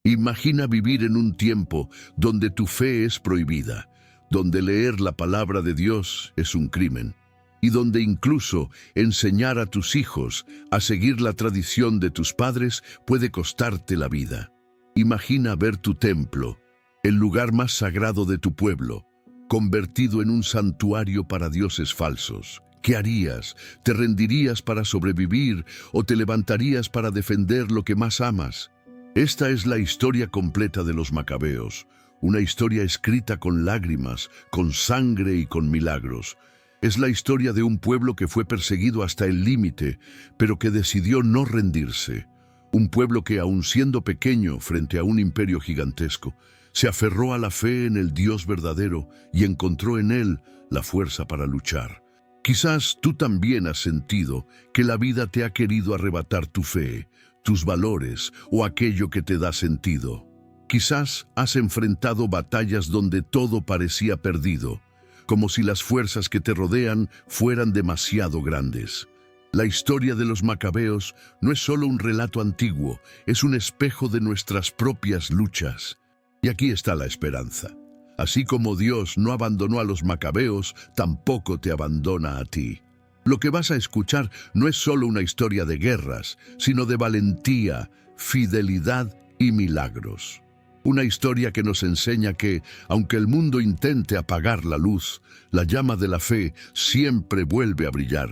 Imagina vivir en un tiempo donde tu fe es prohibida, donde leer la palabra de Dios es un crimen, y donde incluso enseñar a tus hijos a seguir la tradición de tus padres puede costarte la vida. Imagina ver tu templo, el lugar más sagrado de tu pueblo, convertido en un santuario para dioses falsos. ¿Qué harías? ¿Te rendirías para sobrevivir o te levantarías para defender lo que más amas? Esta es la historia completa de los macabeos, una historia escrita con lágrimas, con sangre y con milagros. Es la historia de un pueblo que fue perseguido hasta el límite, pero que decidió no rendirse. Un pueblo que, aun siendo pequeño frente a un imperio gigantesco, se aferró a la fe en el Dios verdadero y encontró en él la fuerza para luchar. Quizás tú también has sentido que la vida te ha querido arrebatar tu fe, tus valores o aquello que te da sentido. Quizás has enfrentado batallas donde todo parecía perdido, como si las fuerzas que te rodean fueran demasiado grandes. La historia de los macabeos no es solo un relato antiguo, es un espejo de nuestras propias luchas. Y aquí está la esperanza. Así como Dios no abandonó a los macabeos, tampoco te abandona a ti. Lo que vas a escuchar no es solo una historia de guerras, sino de valentía, fidelidad y milagros. Una historia que nos enseña que, aunque el mundo intente apagar la luz, la llama de la fe siempre vuelve a brillar.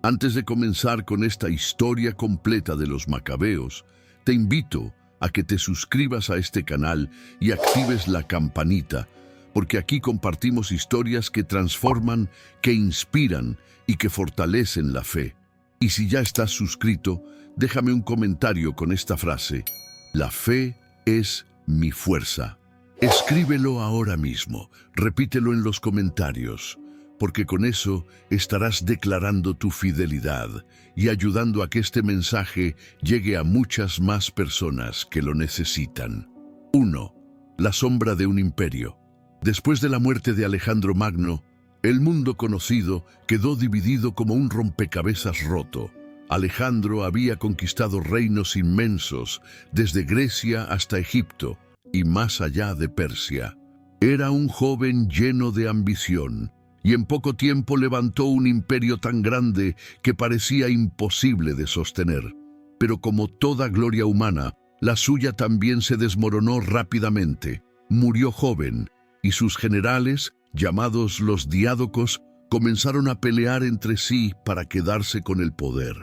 Antes de comenzar con esta historia completa de los macabeos, te invito a que te suscribas a este canal y actives la campanita, porque aquí compartimos historias que transforman, que inspiran y que fortalecen la fe. Y si ya estás suscrito, déjame un comentario con esta frase: la fe es mi fuerza. Escríbelo ahora mismo, repítelo en los comentarios, porque con eso estarás declarando tu fidelidad y ayudando a que este mensaje llegue a muchas más personas que lo necesitan. 1. La sombra de un imperio. Después de la muerte de Alejandro Magno, el mundo conocido quedó dividido como un rompecabezas roto. Alejandro había conquistado reinos inmensos, desde Grecia hasta Egipto y más allá de Persia. Era un joven lleno de ambición, y en poco tiempo levantó un imperio tan grande que parecía imposible de sostener. Pero como toda gloria humana, la suya también se desmoronó rápidamente. Murió joven, y sus generales, llamados los diádocos, comenzaron a pelear entre sí para quedarse con el poder.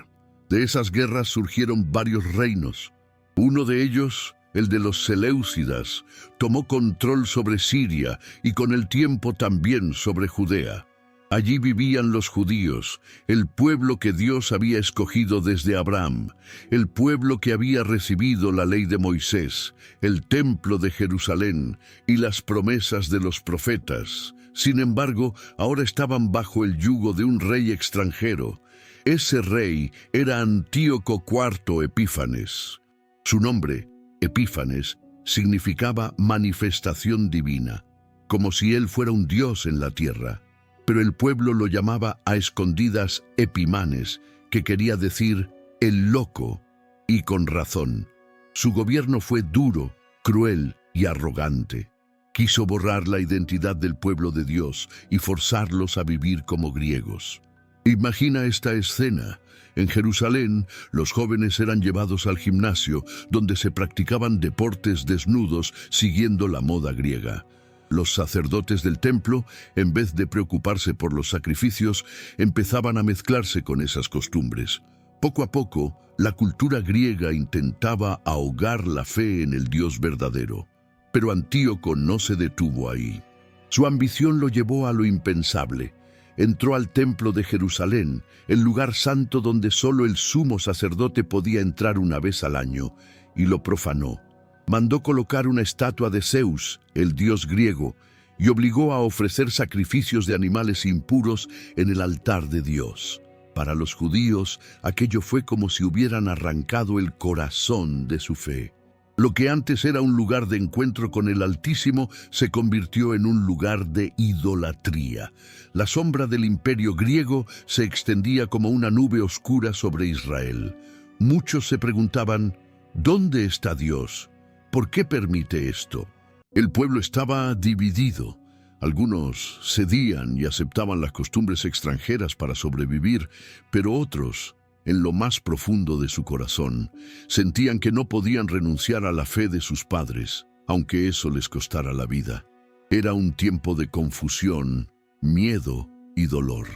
De esas guerras surgieron varios reinos. Uno de ellos, el de los Seleucidas, tomó control sobre Siria y con el tiempo también sobre Judea. Allí vivían los judíos, el pueblo que Dios había escogido desde Abraham, el pueblo que había recibido la ley de Moisés, el templo de Jerusalén y las promesas de los profetas. Sin embargo, ahora estaban bajo el yugo de un rey extranjero. Ese rey era Antíoco IV Epífanes. Su nombre, Epífanes, significaba manifestación divina, como si él fuera un dios en la tierra. Pero el pueblo lo llamaba a escondidas Epimanes, que quería decir el loco, y con razón. Su gobierno fue duro, cruel y arrogante. Quiso borrar la identidad del pueblo de Dios y forzarlos a vivir como griegos. Imagina esta escena. En Jerusalén, los jóvenes eran llevados al gimnasio, donde se practicaban deportes desnudos siguiendo la moda griega. Los sacerdotes del templo, en vez de preocuparse por los sacrificios, empezaban a mezclarse con esas costumbres. Poco a poco, la cultura griega intentaba ahogar la fe en el Dios verdadero. Pero Antíoco no se detuvo ahí. Su ambición lo llevó a lo impensable. Entró al templo de Jerusalén, el lugar santo donde solo el sumo sacerdote podía entrar una vez al año, y lo profanó. Mandó colocar una estatua de Zeus, el dios griego, y obligó a ofrecer sacrificios de animales impuros en el altar de Dios. Para los judíos, aquello fue como si hubieran arrancado el corazón de su fe. Lo que antes era un lugar de encuentro con el Altísimo se convirtió en un lugar de idolatría. La sombra del imperio griego se extendía como una nube oscura sobre Israel. Muchos se preguntaban, ¿dónde está Dios? ¿por qué permite esto? El pueblo estaba dividido. Algunos cedían y aceptaban las costumbres extranjeras para sobrevivir, pero otros, en lo más profundo de su corazón, sentían que no podían renunciar a la fe de sus padres, aunque eso les costara la vida. Era un tiempo de confusión, miedo y dolor.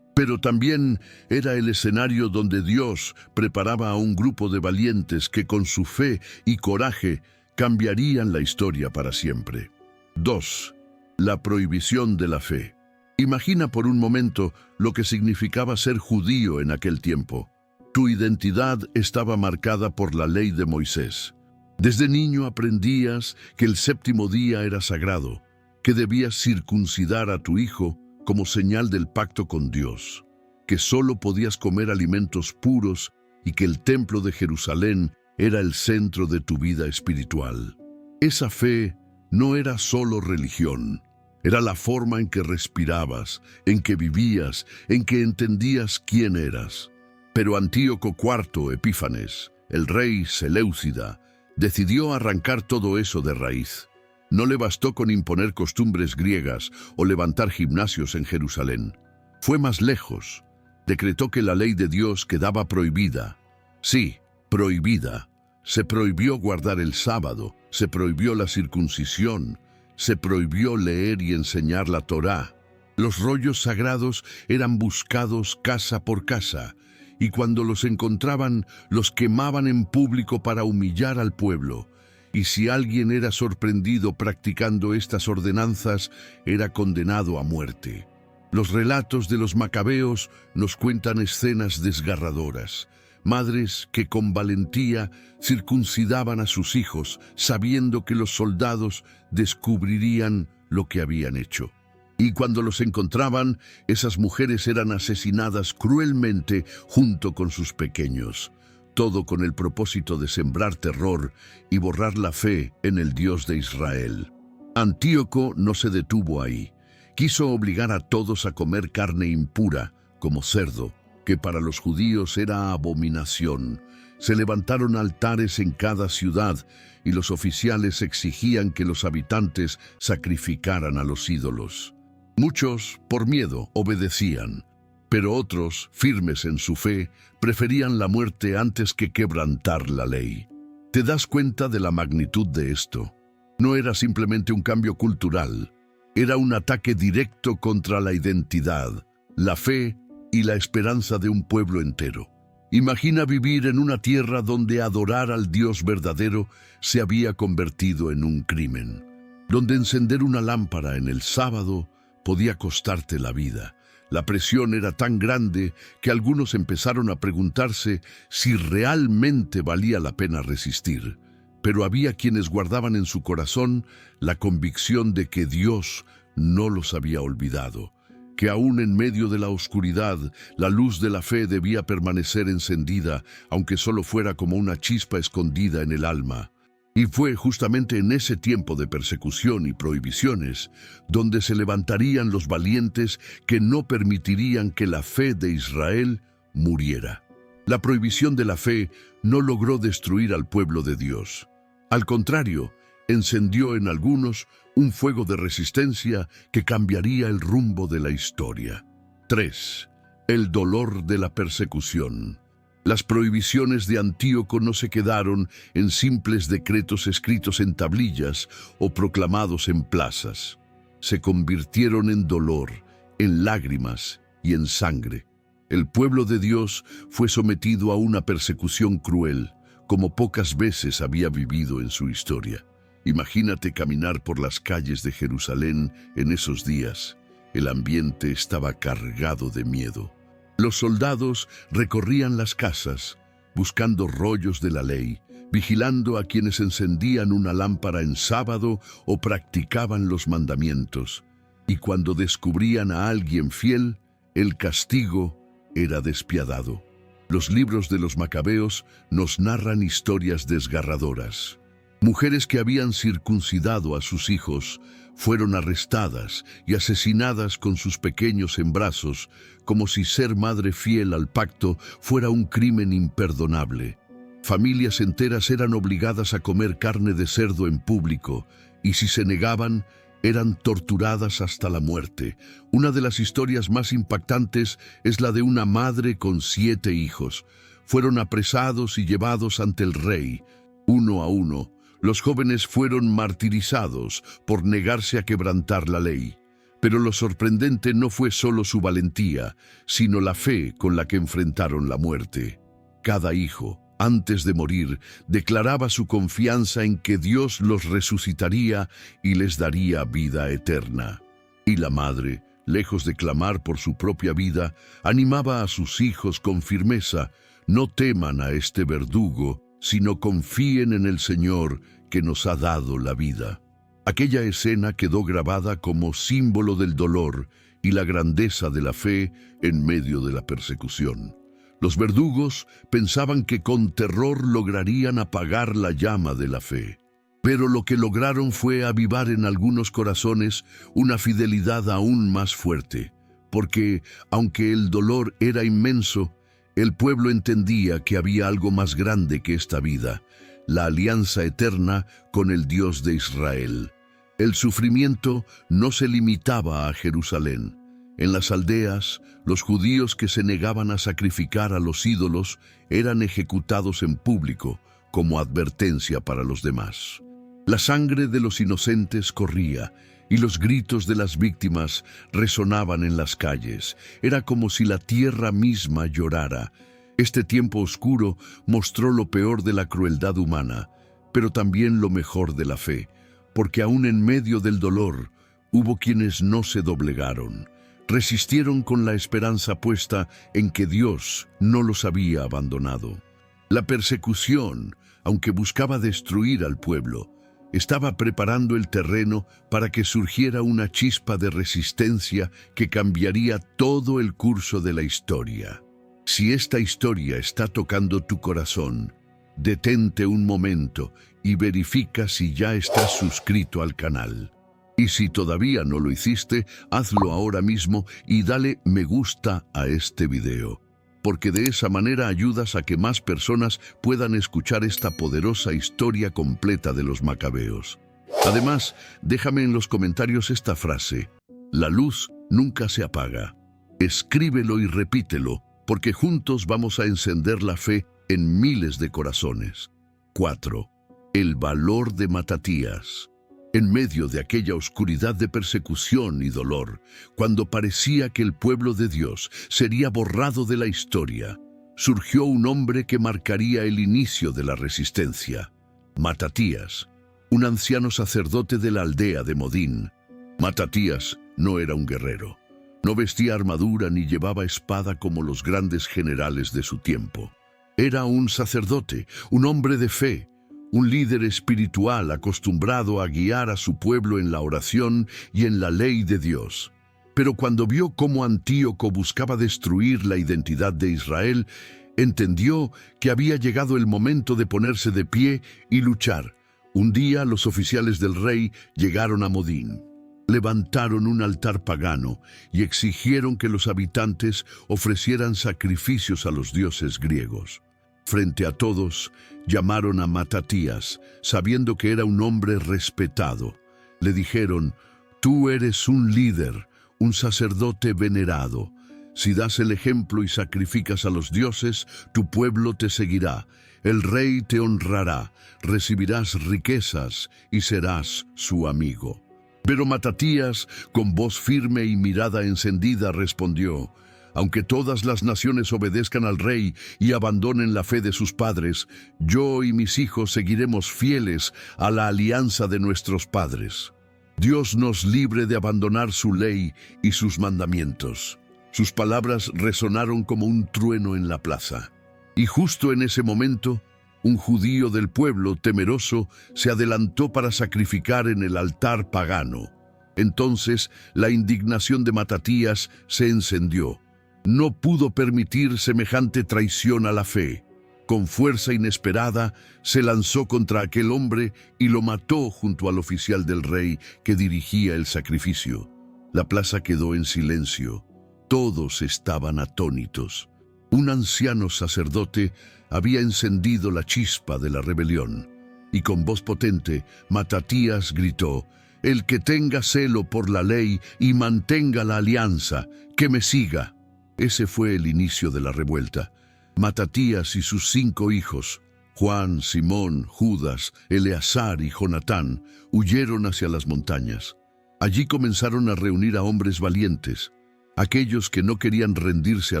Pero también era el escenario donde Dios preparaba a un grupo de valientes que con su fe y coraje cambiarían la historia para siempre. 2. La prohibición de la fe. Imagina por un momento lo que significaba ser judío en aquel tiempo. Tu identidad estaba marcada por la ley de Moisés. Desde niño aprendías que el séptimo día era sagrado, que debías circuncidar a tu hijo como señal del pacto con Dios, que solo podías comer alimentos puros y que el templo de Jerusalén era el centro de tu vida espiritual. Esa fe no era solo religión, era la forma en que respirabas, en que vivías, en que entendías quién eras. Pero Antíoco IV Epífanes, el rey Seleucida, decidió arrancar todo eso de raíz. No le bastó con imponer costumbres griegas o levantar gimnasios en Jerusalén. Fue más lejos. Decretó que la ley de Dios quedaba prohibida. Sí, prohibida. Se prohibió guardar el sábado, se prohibió la circuncisión, se prohibió leer y enseñar la Torá. Los rollos sagrados eran buscados casa por casa, y cuando los encontraban, los quemaban en público para humillar al pueblo. Y si alguien era sorprendido practicando estas ordenanzas, era condenado a muerte. Los relatos de los macabeos nos cuentan escenas desgarradoras. Madres que con valentía circuncidaban a sus hijos, sabiendo que los soldados descubrirían lo que habían hecho. Y cuando los encontraban, esas mujeres eran asesinadas cruelmente junto con sus pequeños. Todo con el propósito de sembrar terror y borrar la fe en el Dios de Israel. Antíoco no se detuvo ahí. Quiso obligar a todos a comer carne impura, como cerdo, que para los judíos era abominación. Se levantaron altares en cada ciudad y los oficiales exigían que los habitantes sacrificaran a los ídolos. Muchos, por miedo, obedecían, pero otros, firmes en su fe, preferían la muerte antes que quebrantar la ley. ¿Te das cuenta de la magnitud de esto? No era simplemente un cambio cultural, era un ataque directo contra la identidad, la fe y la esperanza de un pueblo entero. Imagina vivir en una tierra donde adorar al Dios verdadero se había convertido en un crimen, donde encender una lámpara en el sábado podía costarte la vida. La presión era tan grande que algunos empezaron a preguntarse si realmente valía la pena resistir. Pero había quienes guardaban en su corazón la convicción de que Dios no los había olvidado, que aún en medio de la oscuridad, la luz de la fe debía permanecer encendida, aunque solo fuera como una chispa escondida en el alma. Y fue justamente en ese tiempo de persecución y prohibiciones donde se levantarían los valientes que no permitirían que la fe de Israel muriera. La prohibición de la fe no logró destruir al pueblo de Dios. Al contrario, encendió en algunos un fuego de resistencia que cambiaría el rumbo de la historia. 3. El dolor de la persecución. Las prohibiciones de Antíoco no se quedaron en simples decretos escritos en tablillas o proclamados en plazas. Se convirtieron en dolor, en lágrimas y en sangre. El pueblo de Dios fue sometido a una persecución cruel, como pocas veces había vivido en su historia. Imagínate caminar por las calles de Jerusalén en esos días. El ambiente estaba cargado de miedo. Los soldados recorrían las casas, buscando rollos de la ley, vigilando a quienes encendían una lámpara en sábado o practicaban los mandamientos. Y cuando descubrían a alguien fiel, el castigo era despiadado. Los libros de los macabeos nos narran historias desgarradoras. Mujeres que habían circuncidado a sus hijos fueron arrestadas y asesinadas con sus pequeños en brazos, como si ser madre fiel al pacto fuera un crimen imperdonable. Familias enteras eran obligadas a comer carne de cerdo en público, y si se negaban, eran torturadas hasta la muerte. Una de las historias más impactantes es la de una madre con 7 hijos. Fueron apresados y llevados ante el rey, uno a uno. Los jóvenes fueron martirizados por negarse a quebrantar la ley. Pero lo sorprendente no fue solo su valentía, sino la fe con la que enfrentaron la muerte. Cada hijo, antes de morir, declaraba su confianza en que Dios los resucitaría y les daría vida eterna. Y la madre, lejos de clamar por su propia vida, animaba a sus hijos con firmeza: no teman a este verdugo, sino confíen en el Señor que nos ha dado la vida. Aquella escena quedó grabada como símbolo del dolor y la grandeza de la fe en medio de la persecución. Los verdugos pensaban que con terror lograrían apagar la llama de la fe, pero lo que lograron fue avivar en algunos corazones una fidelidad aún más fuerte, porque, aunque el dolor era inmenso, el pueblo entendía que había algo más grande que esta vida: la alianza eterna con el Dios de Israel. El sufrimiento no se limitaba a Jerusalén. En las aldeas, los judíos que se negaban a sacrificar a los ídolos eran ejecutados en público como advertencia para los demás. La sangre de los inocentes corría y los gritos de las víctimas resonaban en las calles. Era como si la tierra misma llorara. Este tiempo oscuro mostró lo peor de la crueldad humana, pero también lo mejor de la fe, porque aún en medio del dolor hubo quienes no se doblegaron. Resistieron con la esperanza puesta en que Dios no los había abandonado. La persecución, aunque buscaba destruir al pueblo, estaba preparando el terreno para que surgiera una chispa de resistencia que cambiaría todo el curso de la historia. Si esta historia está tocando tu corazón, detente un momento y verifica si ya estás suscrito al canal. Y si todavía no lo hiciste, hazlo ahora mismo y dale me gusta a este video, porque de esa manera ayudas a que más personas puedan escuchar esta poderosa historia completa de los macabeos. Además, déjame en los comentarios esta frase: la luz nunca se apaga. Escríbelo y repítelo, porque juntos vamos a encender la fe en miles de corazones. 4. El valor de Matatías. En medio de aquella oscuridad de persecución y dolor, cuando parecía que el pueblo de Dios sería borrado de la historia, surgió un hombre que marcaría el inicio de la resistencia: Matatías, un anciano sacerdote de la aldea de Modín. Matatías no era un guerrero, no vestía armadura ni llevaba espada como los grandes generales de su tiempo. Era un sacerdote, un hombre de fe, un líder espiritual acostumbrado a guiar a su pueblo en la oración y en la ley de Dios. Pero cuando vio cómo Antíoco buscaba destruir la identidad de Israel, entendió que había llegado el momento de ponerse de pie y luchar. Un día los oficiales del rey llegaron a Modín. Levantaron un altar pagano y exigieron que los habitantes ofrecieran sacrificios a los dioses griegos. Frente a todos, llamaron a Matatías, sabiendo que era un hombre respetado. Le dijeron: tú eres un líder, un sacerdote venerado. Si das el ejemplo y sacrificas a los dioses, tu pueblo te seguirá. El rey te honrará, recibirás riquezas y serás su amigo. Pero Matatías, con voz firme y mirada encendida, respondió: aunque todas las naciones obedezcan al rey y abandonen la fe de sus padres, yo y mis hijos seguiremos fieles a la alianza de nuestros padres. Dios nos libre de abandonar su ley y sus mandamientos. Sus palabras resonaron como un trueno en la plaza. Y justo en ese momento, un judío del pueblo, temeroso, se adelantó para sacrificar en el altar pagano. Entonces la indignación de Matatías se encendió. No pudo permitir semejante traición a la fe. Con fuerza inesperada, se lanzó contra aquel hombre y lo mató junto al oficial del rey que dirigía el sacrificio. La plaza quedó en silencio. Todos estaban atónitos. Un anciano sacerdote, había encendido la chispa de la rebelión. Y con voz potente, Matatías gritó: «El que tenga celo por la ley y mantenga la alianza, que me siga». Ese fue el inicio de la revuelta. Matatías y sus 5 hijos, Juan, Simón, Judas, Eleazar y Jonatán, huyeron hacia las montañas. Allí comenzaron a reunir a hombres valientes, aquellos que no querían rendirse a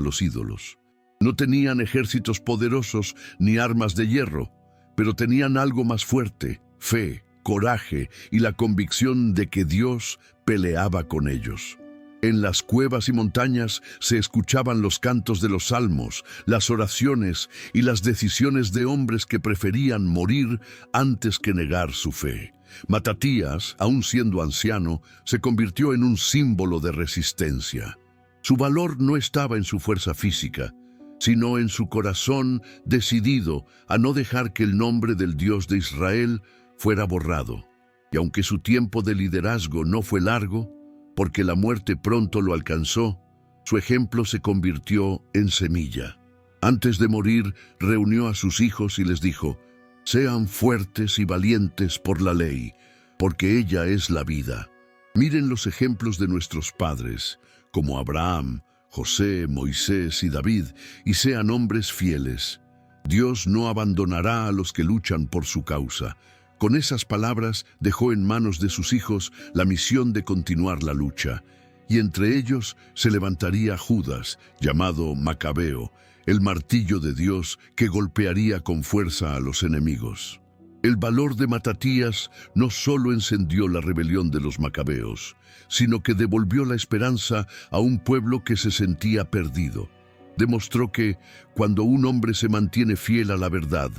los ídolos. No tenían ejércitos poderosos ni armas de hierro, pero tenían algo más fuerte: fe, coraje y la convicción de que Dios peleaba con ellos. En las cuevas y montañas se escuchaban los cantos de los salmos, las oraciones y las decisiones de hombres que preferían morir antes que negar su fe. Matatías, aun siendo anciano, se convirtió en un símbolo de resistencia. Su valor no estaba en su fuerza física, sino en su corazón decidido a no dejar que el nombre del Dios de Israel fuera borrado. Y aunque su tiempo de liderazgo no fue largo, porque la muerte pronto lo alcanzó, su ejemplo se convirtió en semilla. Antes de morir, reunió a sus hijos y les dijo: «Sean fuertes y valientes por la ley, porque ella es la vida». Miren los ejemplos de nuestros padres, como Abraham, José, Moisés y David, y sean hombres fieles. Dios no abandonará a los que luchan por su causa. Con esas palabras dejó en manos de sus hijos la misión de continuar la lucha, y entre ellos se levantaría Judas, llamado Macabeo, el martillo de Dios que golpearía con fuerza a los enemigos. El valor de Matatías no solo encendió la rebelión de los macabeos, sino que devolvió la esperanza a un pueblo que se sentía perdido. Demostró que, cuando un hombre se mantiene fiel a la verdad,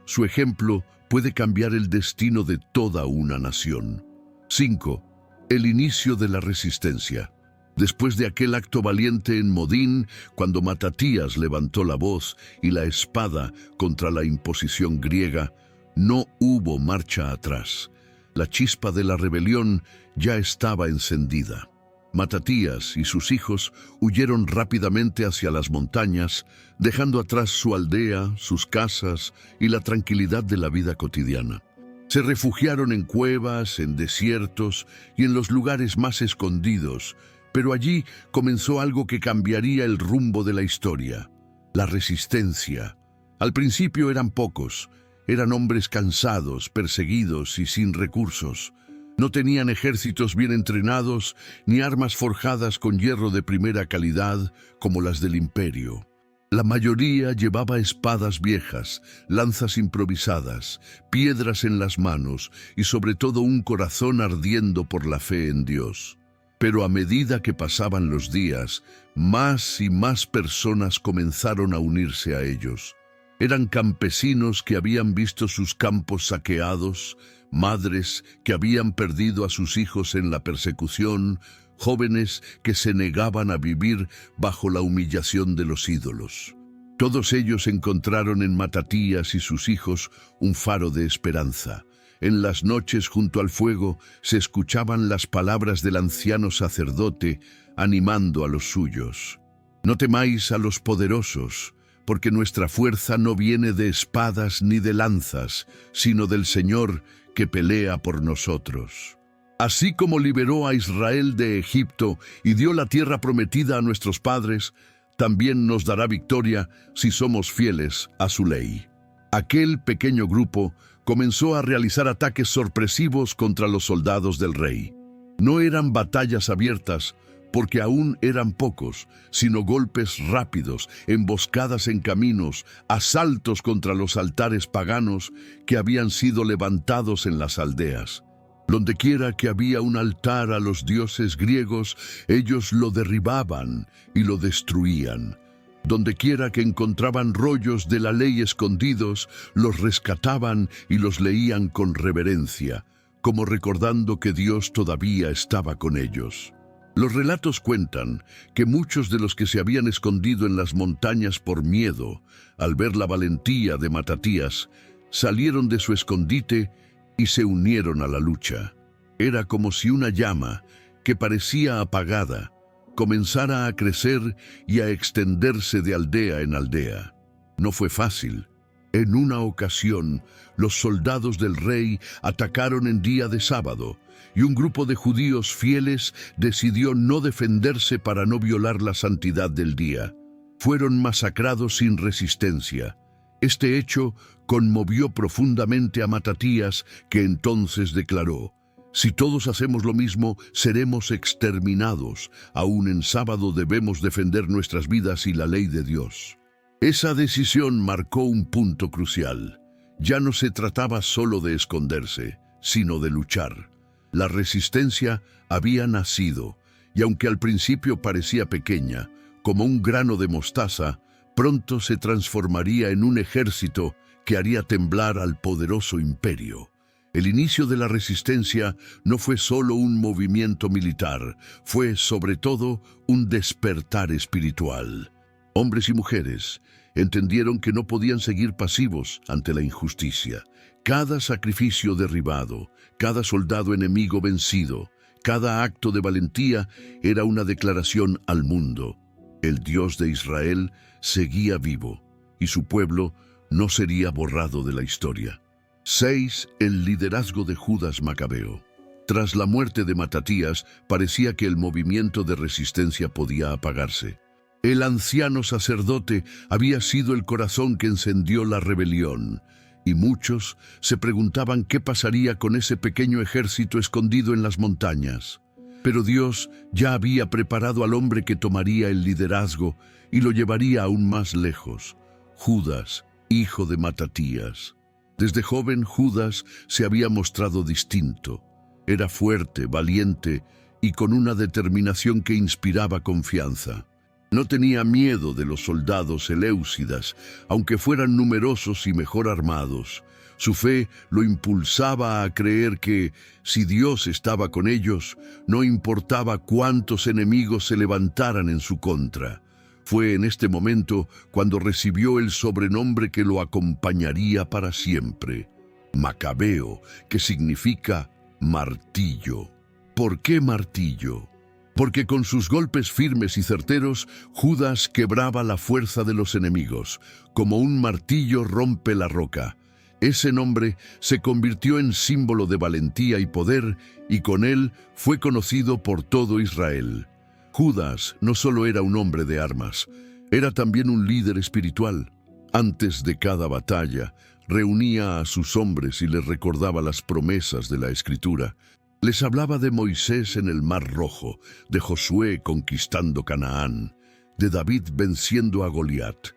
su ejemplo puede cambiar el destino de toda una nación. 5. El inicio de la resistencia. Después de aquel acto valiente en Modín, cuando Matatías levantó la voz y la espada contra la imposición griega, no hubo marcha atrás. La chispa de la rebelión ya estaba encendida. Matatías y sus hijos huyeron rápidamente hacia las montañas, dejando atrás su aldea, sus casas y la tranquilidad de la vida cotidiana. Se refugiaron en cuevas, en desiertos y en los lugares más escondidos, pero allí comenzó algo que cambiaría el rumbo de la historia: la resistencia. Al principio eran pocos, eran hombres cansados, perseguidos y sin recursos. No tenían ejércitos bien entrenados ni armas forjadas con hierro de primera calidad como las del imperio. La mayoría llevaba espadas viejas, lanzas improvisadas, piedras en las manos y sobre todo un corazón ardiendo por la fe en Dios. Pero a medida que pasaban los días, más y más personas comenzaron a unirse a ellos. Eran campesinos que habían visto sus campos saqueados, madres que habían perdido a sus hijos en la persecución, jóvenes que se negaban a vivir bajo la humillación de los ídolos. Todos ellos encontraron en Matatías y sus hijos un faro de esperanza. En las noches junto al fuego se escuchaban las palabras del anciano sacerdote animando a los suyos. «No temáis a los poderosos, porque nuestra fuerza no viene de espadas ni de lanzas, sino del Señor que pelea por nosotros». Así como liberó a Israel de Egipto y dio la tierra prometida a nuestros padres, también nos dará victoria si somos fieles a su ley. Aquel pequeño grupo comenzó a realizar ataques sorpresivos contra los soldados del rey. No eran batallas abiertas, porque aún eran pocos, sino golpes rápidos, emboscadas en caminos, asaltos contra los altares paganos que habían sido levantados en las aldeas. Dondequiera que había un altar a los dioses griegos, ellos lo derribaban y lo destruían. Dondequiera que encontraban rollos de la ley escondidos, los rescataban y los leían con reverencia, como recordando que Dios todavía estaba con ellos. Los relatos cuentan que muchos de los que se habían escondido en las montañas por miedo, al ver la valentía de Matatías, salieron de su escondite y se unieron a la lucha. Era como si una llama, que parecía apagada, comenzara a crecer y a extenderse de aldea en aldea. No fue fácil, En una ocasión, los soldados del rey atacaron en día de sábado, y un grupo de judíos fieles decidió no defenderse para no violar la santidad del día. Fueron masacrados sin resistencia. Este hecho conmovió profundamente a Matatías, que entonces declaró: «Si todos hacemos lo mismo, seremos exterminados. Aún en sábado debemos defender nuestras vidas y la ley de Dios». Esa decisión marcó un punto crucial. Ya no se trataba solo de esconderse, sino de luchar. La resistencia había nacido, y aunque al principio parecía pequeña, como un grano de mostaza, pronto se transformaría en un ejército que haría temblar al poderoso imperio. El inicio de la resistencia no fue solo un movimiento militar, fue sobre todo un despertar espiritual. Hombres y mujeres entendieron que no podían seguir pasivos ante la injusticia. Cada sacrificio derribado, cada soldado enemigo vencido, cada acto de valentía era una declaración al mundo. El Dios de Israel seguía vivo y su pueblo no sería borrado de la historia. 6. El liderazgo de Judas Macabeo. Tras la muerte de Matatías, parecía que el movimiento de resistencia podía apagarse. El anciano sacerdote había sido el corazón que encendió la rebelión, y muchos se preguntaban qué pasaría con ese pequeño ejército escondido en las montañas. Pero Dios ya había preparado al hombre que tomaría el liderazgo y lo llevaría aún más lejos: Judas, hijo de Matatías. Desde joven, Judas se había mostrado distinto. Era fuerte, valiente y con una determinación que inspiraba confianza. No tenía miedo de los soldados seleucidas, aunque fueran numerosos y mejor armados. Su fe lo impulsaba a creer que, si Dios estaba con ellos, no importaba cuántos enemigos se levantaran en su contra. Fue en este momento cuando recibió el sobrenombre que lo acompañaría para siempre: Macabeo, que significa martillo. ¿Por qué martillo? Porque con sus golpes firmes y certeros, Judas quebraba la fuerza de los enemigos, como un martillo rompe la roca. Ese nombre se convirtió en símbolo de valentía y poder, y con él fue conocido por todo Israel. Judas no solo era un hombre de armas, era también un líder espiritual. Antes de cada batalla, reunía a sus hombres y les recordaba las promesas de la Escritura. Les hablaba de Moisés en el Mar Rojo, de Josué conquistando Canaán, de David venciendo a Goliat.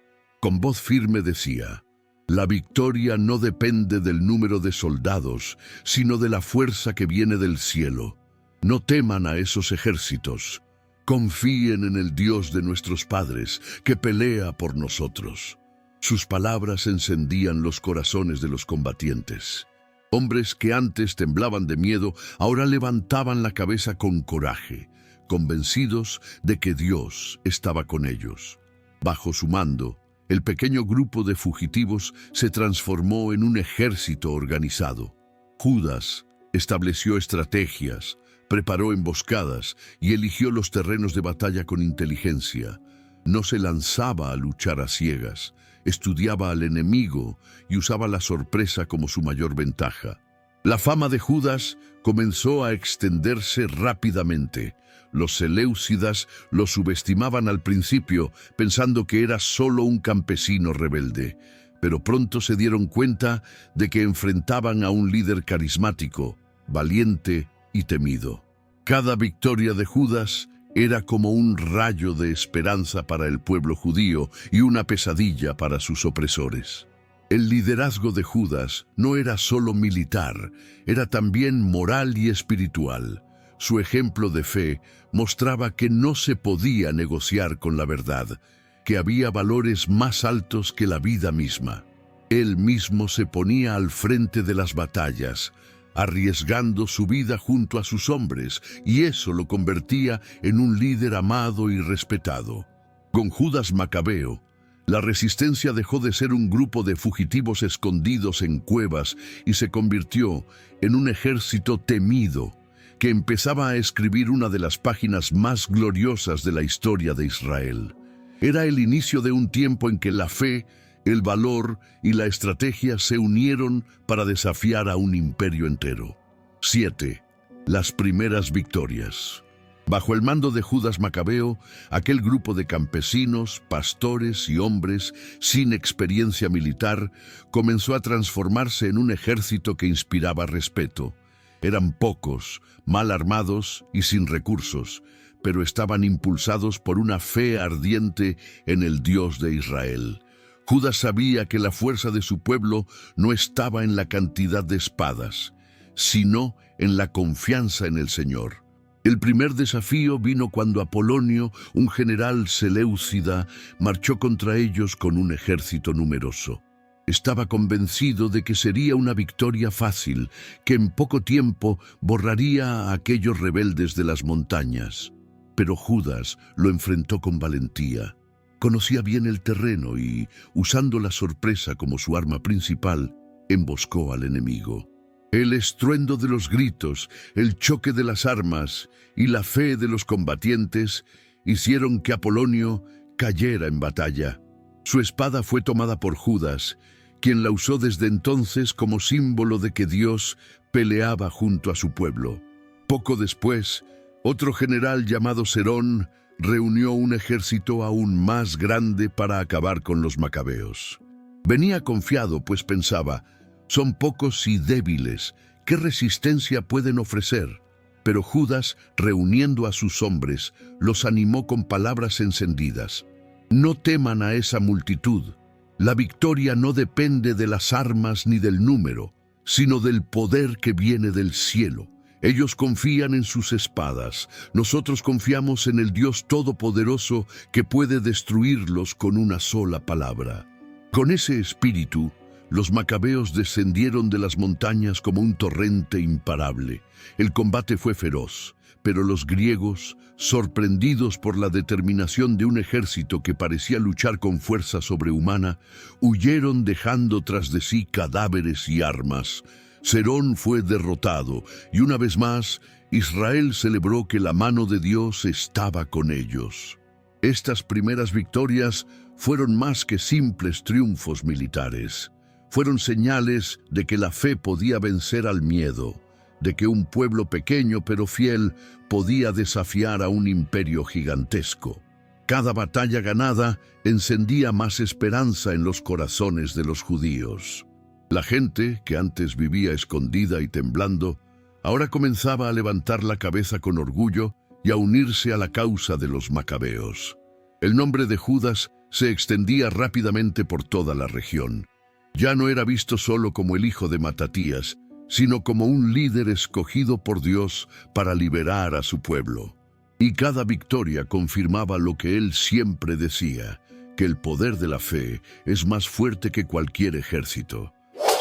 Con voz firme decía: «La victoria no depende del número de soldados, sino de la fuerza que viene del cielo. No teman a esos ejércitos. Confíen en el Dios de nuestros padres, que pelea por nosotros». Sus palabras encendían los corazones de los combatientes. Hombres que antes temblaban de miedo, ahora levantaban la cabeza con coraje, convencidos de que Dios estaba con ellos. Bajo su mando, el pequeño grupo de fugitivos se transformó en un ejército organizado. Judas estableció estrategias, preparó emboscadas y eligió los terrenos de batalla con inteligencia. No se lanzaba a luchar a ciegas, estudiaba al enemigo y usaba la sorpresa como su mayor ventaja. La fama de Judas comenzó a extenderse rápidamente. Los seleucidas lo subestimaban al principio, pensando que era solo un campesino rebelde, pero pronto se dieron cuenta de que enfrentaban a un líder carismático, valiente y temido. Cada victoria de Judas era como un rayo de esperanza para el pueblo judío y una pesadilla para sus opresores. El liderazgo de Judas no era solo militar, era también moral y espiritual. Su ejemplo de fe mostraba que no se podía negociar con la verdad, que había valores más altos que la vida misma. Él mismo se ponía al frente de las batallas, arriesgando su vida junto a sus hombres, y eso lo convertía en un líder amado y respetado. Con Judas Macabeo, la resistencia dejó de ser un grupo de fugitivos escondidos en cuevas y se convirtió en un ejército temido que empezaba a escribir una de las páginas más gloriosas de la historia de Israel. Era el inicio de un tiempo en que la fe el valor y la estrategia se unieron para desafiar a un imperio entero. 7. Las primeras victorias. Bajo el mando de Judas Macabeo, aquel grupo de campesinos, pastores y hombres sin experiencia militar comenzó a transformarse en un ejército que inspiraba respeto. Eran pocos, mal armados y sin recursos, pero estaban impulsados por una fe ardiente en el Dios de Israel. Judas sabía que la fuerza de su pueblo no estaba en la cantidad de espadas, sino en la confianza en el Señor. El primer desafío vino cuando Apolonio, un general seleucida, marchó contra ellos con un ejército numeroso. Estaba convencido de que sería una victoria fácil, que en poco tiempo borraría a aquellos rebeldes de las montañas. Pero Judas lo enfrentó con valentía. Conocía bien el terreno y, usando la sorpresa como su arma principal, emboscó al enemigo. El estruendo de los gritos, el choque de las armas y la fe de los combatientes hicieron que Apolonio cayera en batalla. Su espada fue tomada por Judas, quien la usó desde entonces como símbolo de que Dios peleaba junto a su pueblo. Poco después, otro general llamado Serón reunió un ejército aún más grande para acabar con los macabeos. Venía confiado, pues pensaba: son pocos y débiles, ¿qué resistencia pueden ofrecer? Pero Judas, reuniendo a sus hombres, los animó con palabras encendidas. No teman a esa multitud. La victoria no depende de las armas ni del número, sino del poder que viene del cielo. Ellos confían en sus espadas. Nosotros confiamos en el Dios Todopoderoso que puede destruirlos con una sola palabra. Con ese espíritu, los macabeos descendieron de las montañas como un torrente imparable. El combate fue feroz, pero los griegos, sorprendidos por la determinación de un ejército que parecía luchar con fuerza sobrehumana, huyeron dejando tras de sí cadáveres y armas. Serón fue derrotado y una vez más Israel celebró que la mano de Dios estaba con ellos. Estas primeras victorias fueron más que simples triunfos militares. Fueron señales de que la fe podía vencer al miedo, de que un pueblo pequeño pero fiel podía desafiar a un imperio gigantesco. Cada batalla ganada encendía más esperanza en los corazones de los judíos. La gente, que antes vivía escondida y temblando, ahora comenzaba a levantar la cabeza con orgullo y a unirse a la causa de los macabeos. El nombre de Judas se extendía rápidamente por toda la región. Ya no era visto solo como el hijo de Matatías, sino como un líder escogido por Dios para liberar a su pueblo. Y cada victoria confirmaba lo que él siempre decía, que el poder de la fe es más fuerte que cualquier ejército.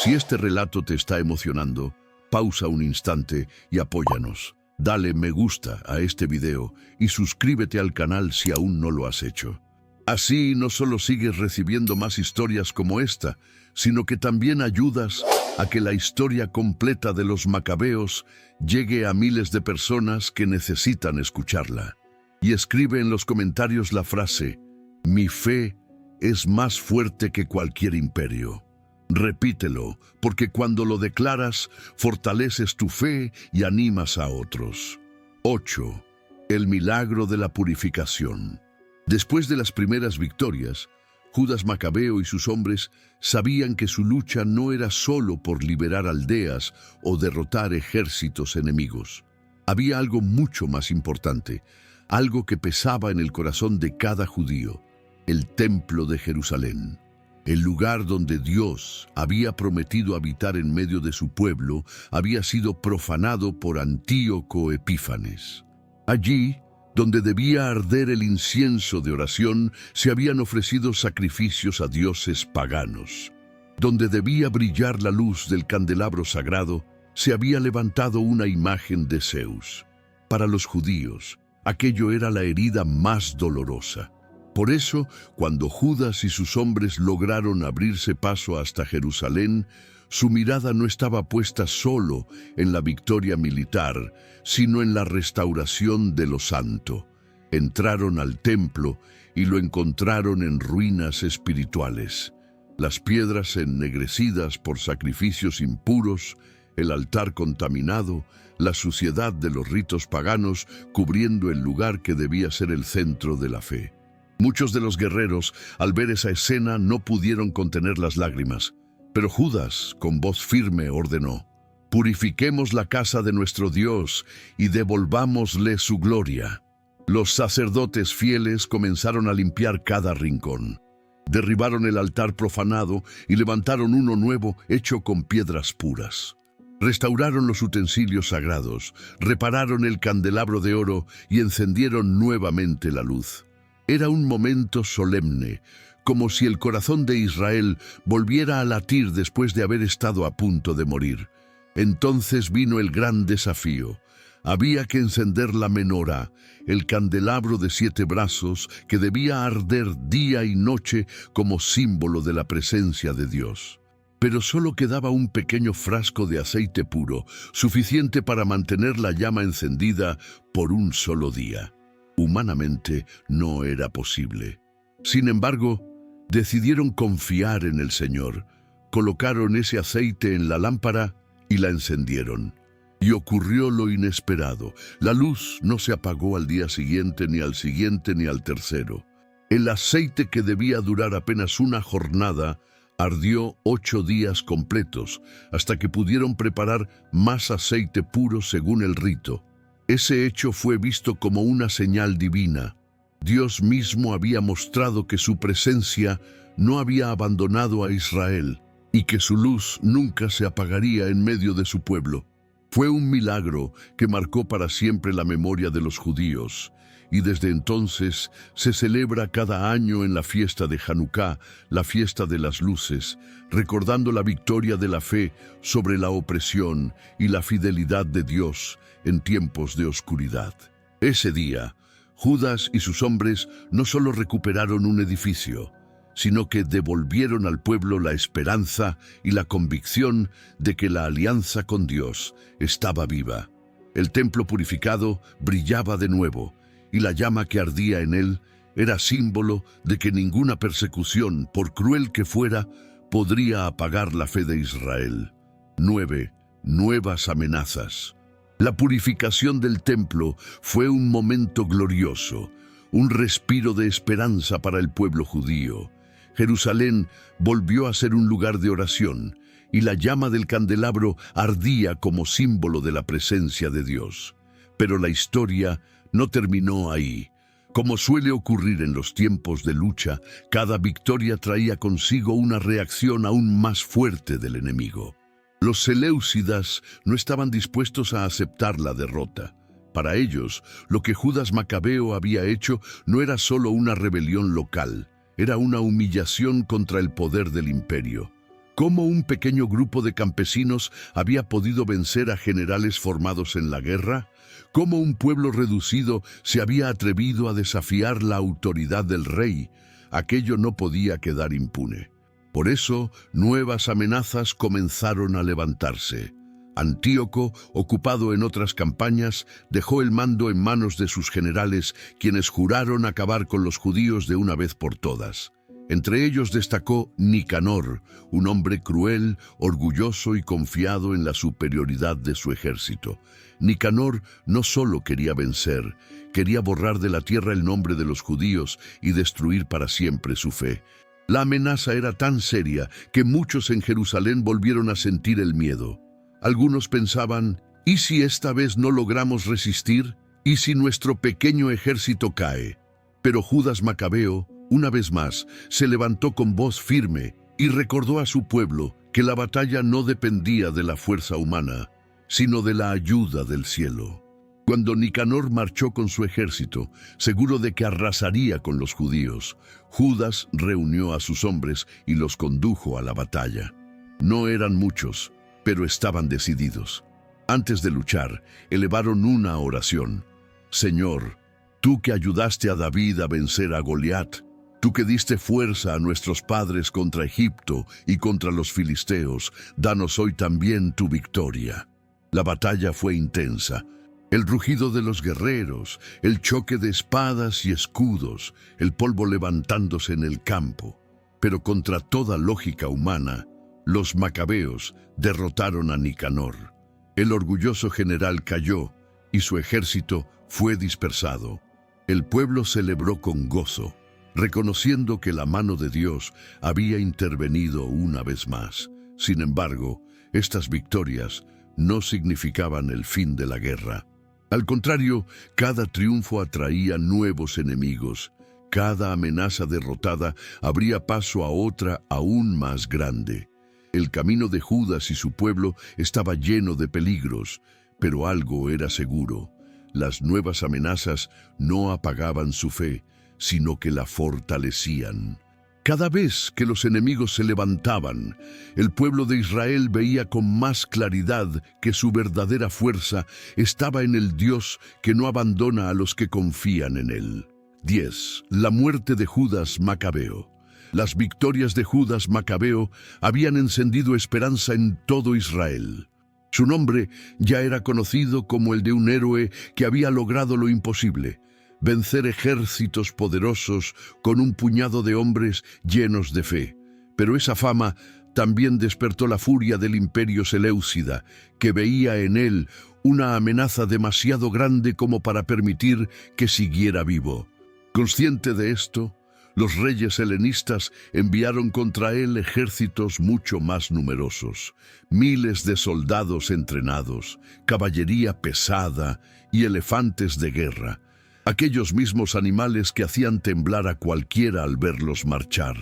Si este relato te está emocionando, pausa un instante y apóyanos. Dale me gusta a este video y suscríbete al canal si aún no lo has hecho. Así no solo sigues recibiendo más historias como esta, sino que también ayudas a que la historia completa de los macabeos llegue a miles de personas que necesitan escucharla. Y escribe en los comentarios la frase: mi fe es más fuerte que cualquier imperio. Repítelo, porque cuando lo declaras, fortaleces tu fe y animas a otros. 8. El milagro de la purificación. Después de las primeras victorias, Judas Macabeo y sus hombres sabían que su lucha no era solo por liberar aldeas o derrotar ejércitos enemigos. Había algo mucho más importante, algo que pesaba en el corazón de cada judío: el templo de Jerusalén. El lugar donde Dios había prometido habitar en medio de su pueblo había sido profanado por Antíoco Epífanes. Allí, donde debía arder el incienso de oración, se habían ofrecido sacrificios a dioses paganos. Donde debía brillar la luz del candelabro sagrado, se había levantado una imagen de Zeus. Para los judíos, aquello era la herida más dolorosa. Por eso, cuando Judas y sus hombres lograron abrirse paso hasta Jerusalén, su mirada no estaba puesta solo en la victoria militar, sino en la restauración de lo santo. Entraron al templo y lo encontraron en ruinas espirituales. las piedras ennegrecidas por sacrificios impuros, el altar contaminado, la suciedad de los ritos paganos cubriendo el lugar que debía ser el centro de la fe. Muchos de los guerreros, al ver esa escena, no pudieron contener las lágrimas, pero Judas, con voz firme, ordenó: «Purifiquemos la casa de nuestro Dios y devolvámosle su gloria». Los sacerdotes fieles comenzaron a limpiar cada rincón. Derribaron el altar profanado y levantaron uno nuevo hecho con piedras puras. Restauraron los utensilios sagrados, repararon el candelabro de oro y encendieron nuevamente la luz. Era un momento solemne, como si el corazón de Israel volviera a latir después de haber estado a punto de morir. Entonces vino el gran desafío. Había que encender la menora, el candelabro de 7 brazos que debía arder día y noche como símbolo de la presencia de Dios. Pero solo quedaba un pequeño frasco de aceite puro, suficiente para mantener la llama encendida por un solo día. Humanamente no era posible. Sin embargo, decidieron confiar en el Señor, colocaron ese aceite en la lámpara y la encendieron. Y ocurrió lo inesperado. La luz no se apagó al día siguiente, ni al siguiente, ni al tercero. El aceite que debía durar apenas una jornada ardió 8 días completos, hasta que pudieron preparar más aceite puro según el rito. Ese hecho fue visto como una señal divina. Dios mismo había mostrado que su presencia no había abandonado a Israel y que su luz nunca se apagaría en medio de su pueblo. Fue un milagro que marcó para siempre la memoria de los judíos, y desde entonces se celebra cada año en la fiesta de Hanukká, la fiesta de las luces, recordando la victoria de la fe sobre la opresión y la fidelidad de Dios en tiempos de oscuridad. Ese día, Judas y sus hombres no solo recuperaron un edificio, sino que devolvieron al pueblo la esperanza y la convicción de que la alianza con Dios estaba viva. El templo purificado brillaba de nuevo, y la llama que ardía en él era símbolo de que ninguna persecución, por cruel que fuera, podría apagar la fe de Israel. 9. Nuevas amenazas. La purificación del templo fue un momento glorioso, un respiro de esperanza para el pueblo judío. Jerusalén volvió a ser un lugar de oración, y la llama del candelabro ardía como símbolo de la presencia de Dios. Pero la historia no terminó ahí. Como suele ocurrir en los tiempos de lucha, cada victoria traía consigo una reacción aún más fuerte del enemigo. Los seleucidas no estaban dispuestos a aceptar la derrota. Para ellos, lo que Judas Macabeo había hecho no era solo una rebelión local, era una humillación contra el poder del imperio. ¿Cómo un pequeño grupo de campesinos había podido vencer a generales formados en la guerra? ¿Cómo un pueblo reducido se había atrevido a desafiar la autoridad del rey? Aquello no podía quedar impune. Por eso, nuevas amenazas comenzaron a levantarse. Antíoco, ocupado en otras campañas, dejó el mando en manos de sus generales, quienes juraron acabar con los judíos de una vez por todas. Entre ellos destacó Nicanor, un hombre cruel, orgulloso y confiado en la superioridad de su ejército. Nicanor no solo quería vencer, quería borrar de la tierra el nombre de los judíos y destruir para siempre su fe. La amenaza era tan seria que muchos en Jerusalén volvieron a sentir el miedo. Algunos pensaban, ¿y si esta vez no logramos resistir? ¿Y si nuestro pequeño ejército cae? Pero Judas Macabeo, una vez más, se levantó con voz firme y recordó a su pueblo que la batalla no dependía de la fuerza humana, sino de la ayuda del cielo. Cuando Nicanor marchó con su ejército, seguro de que arrasaría con los judíos, Judas reunió a sus hombres y los condujo a la batalla. No eran muchos, pero estaban decididos. Antes de luchar, elevaron una oración. Señor, tú que ayudaste a David a vencer a Goliat, tú que diste fuerza a nuestros padres contra Egipto y contra los filisteos, danos hoy también tu victoria. La batalla fue intensa. El rugido de los guerreros, el choque de espadas y escudos, el polvo levantándose en el campo. Pero contra toda lógica humana, los macabeos derrotaron a Nicanor. El orgulloso general cayó y su ejército fue dispersado. El pueblo celebró con gozo, reconociendo que la mano de Dios había intervenido una vez más. Sin embargo, estas victorias no significaban el fin de la guerra. Al contrario, cada triunfo atraía nuevos enemigos. Cada amenaza derrotada abría paso a otra aún más grande. El camino de Judas y su pueblo estaba lleno de peligros, pero algo era seguro. Las nuevas amenazas no apagaban su fe, sino que la fortalecían. Cada vez que los enemigos se levantaban, el pueblo de Israel veía con más claridad que su verdadera fuerza estaba en el Dios que no abandona a los que confían en él. 10. La muerte de Judas Macabeo. Las victorias de Judas Macabeo habían encendido esperanza en todo Israel. Su nombre ya era conocido como el de un héroe que había logrado lo imposible: vencer ejércitos poderosos con un puñado de hombres llenos de fe. Pero esa fama también despertó la furia del imperio seleucida, que veía en él una amenaza demasiado grande como para permitir que siguiera vivo. Consciente de esto, los reyes helenistas enviaron contra él ejércitos mucho más numerosos, miles de soldados entrenados, caballería pesada y elefantes de guerra, aquellos mismos animales que hacían temblar a cualquiera al verlos marchar.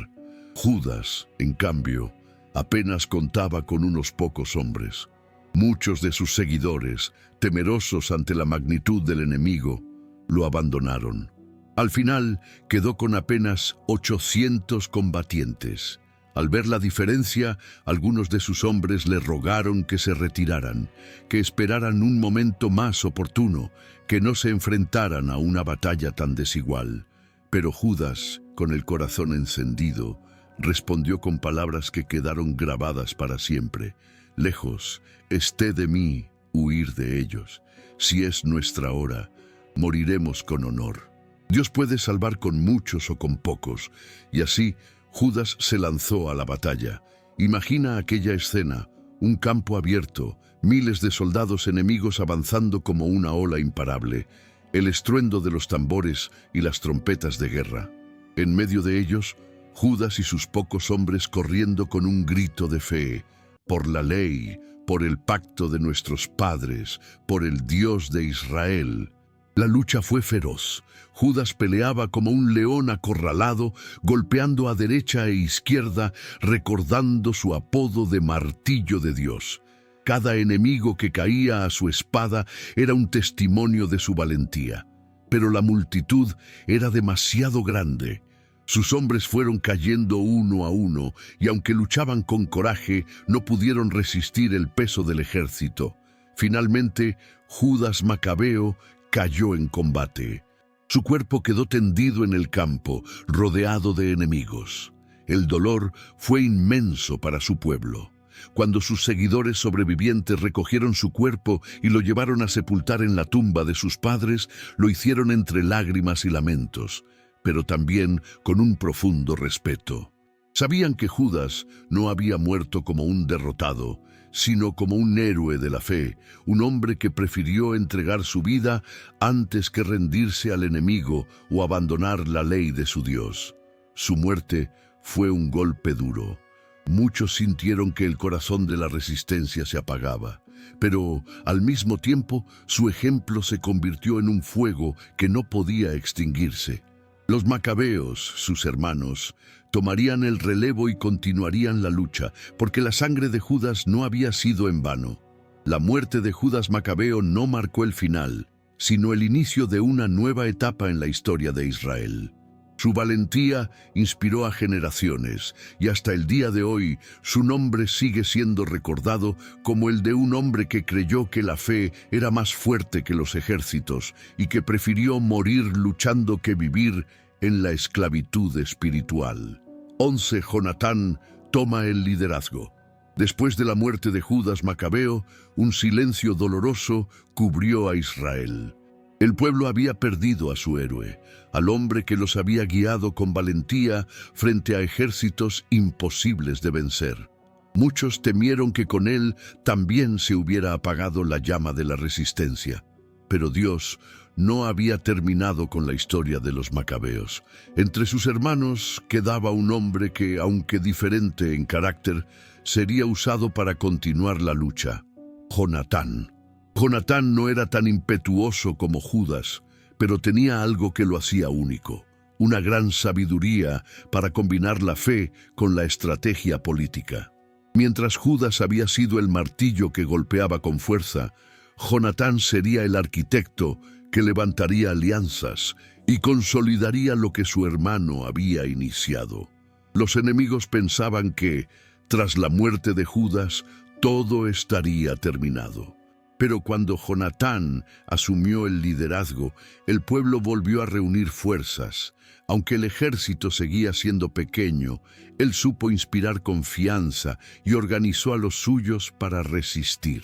Judas, en cambio, apenas contaba con unos pocos hombres. Muchos de sus seguidores, temerosos ante la magnitud del enemigo, lo abandonaron. Al final quedó con apenas 800 combatientes. Al ver la diferencia, algunos de sus hombres le rogaron que se retiraran, que esperaran un momento más oportuno, que no se enfrentaran a una batalla tan desigual. Pero Judas, con el corazón encendido, respondió con palabras que quedaron grabadas para siempre: «Lejos esté de mí huir de ellos. Si es nuestra hora, moriremos con honor». Dios puede salvar con muchos o con pocos, y así Judas se lanzó a la batalla. Imagina aquella escena: un campo abierto, miles de soldados enemigos avanzando como una ola imparable, el estruendo de los tambores y las trompetas de guerra. En medio de ellos, Judas y sus pocos hombres corriendo con un grito de fe: «Por la ley, por el pacto de nuestros padres, por el Dios de Israel». La lucha fue feroz. Judas peleaba como un león acorralado, golpeando a derecha e izquierda, recordando su apodo de martillo de Dios. Cada enemigo que caía a su espada era un testimonio de su valentía. Pero la multitud era demasiado grande. Sus hombres fueron cayendo uno a uno, y aunque luchaban con coraje, no pudieron resistir el peso del ejército. Finalmente, Judas Macabeo cayó en combate. Su cuerpo quedó tendido en el campo, rodeado de enemigos. El dolor fue inmenso para su pueblo. Cuando sus seguidores sobrevivientes recogieron su cuerpo y lo llevaron a sepultar en la tumba de sus padres, lo hicieron entre lágrimas y lamentos, pero también con un profundo respeto. Sabían que Judas no había muerto como un derrotado, sino como un héroe de la fe, un hombre que prefirió entregar su vida antes que rendirse al enemigo o abandonar la ley de su Dios. Su muerte fue un golpe duro. Muchos sintieron que el corazón de la resistencia se apagaba, pero al mismo tiempo su ejemplo se convirtió en un fuego que no podía extinguirse. Los macabeos, sus hermanos, tomarían el relevo y continuarían la lucha, porque la sangre de Judas no había sido en vano. La muerte de Judas Macabeo no marcó el final, sino el inicio de una nueva etapa en la historia de Israel. Su valentía inspiró a generaciones, y hasta el día de hoy su nombre sigue siendo recordado como el de un hombre que creyó que la fe era más fuerte que los ejércitos y que prefirió morir luchando que vivir en la esclavitud espiritual. 11. Jonatán toma el liderazgo. Después de la muerte de Judas Macabeo, un silencio doloroso cubrió a Israel. El pueblo había perdido a su héroe, al hombre que los había guiado con valentía frente a ejércitos imposibles de vencer. Muchos temieron que con él también se hubiera apagado la llama de la resistencia. Pero Dios no había terminado con la historia de los macabeos. Entre sus hermanos quedaba un hombre que, aunque diferente en carácter, sería usado para continuar la lucha: Jonatán. Jonatán no era tan impetuoso como Judas, pero tenía algo que lo hacía único: una gran sabiduría para combinar la fe con la estrategia política. Mientras Judas había sido el martillo que golpeaba con fuerza, Jonatán sería el arquitecto que levantaría alianzas y consolidaría lo que su hermano había iniciado. Los enemigos pensaban que, tras la muerte de Judas, todo estaría terminado. Pero cuando Jonatán asumió el liderazgo, el pueblo volvió a reunir fuerzas. Aunque el ejército seguía siendo pequeño, él supo inspirar confianza y organizó a los suyos para resistir.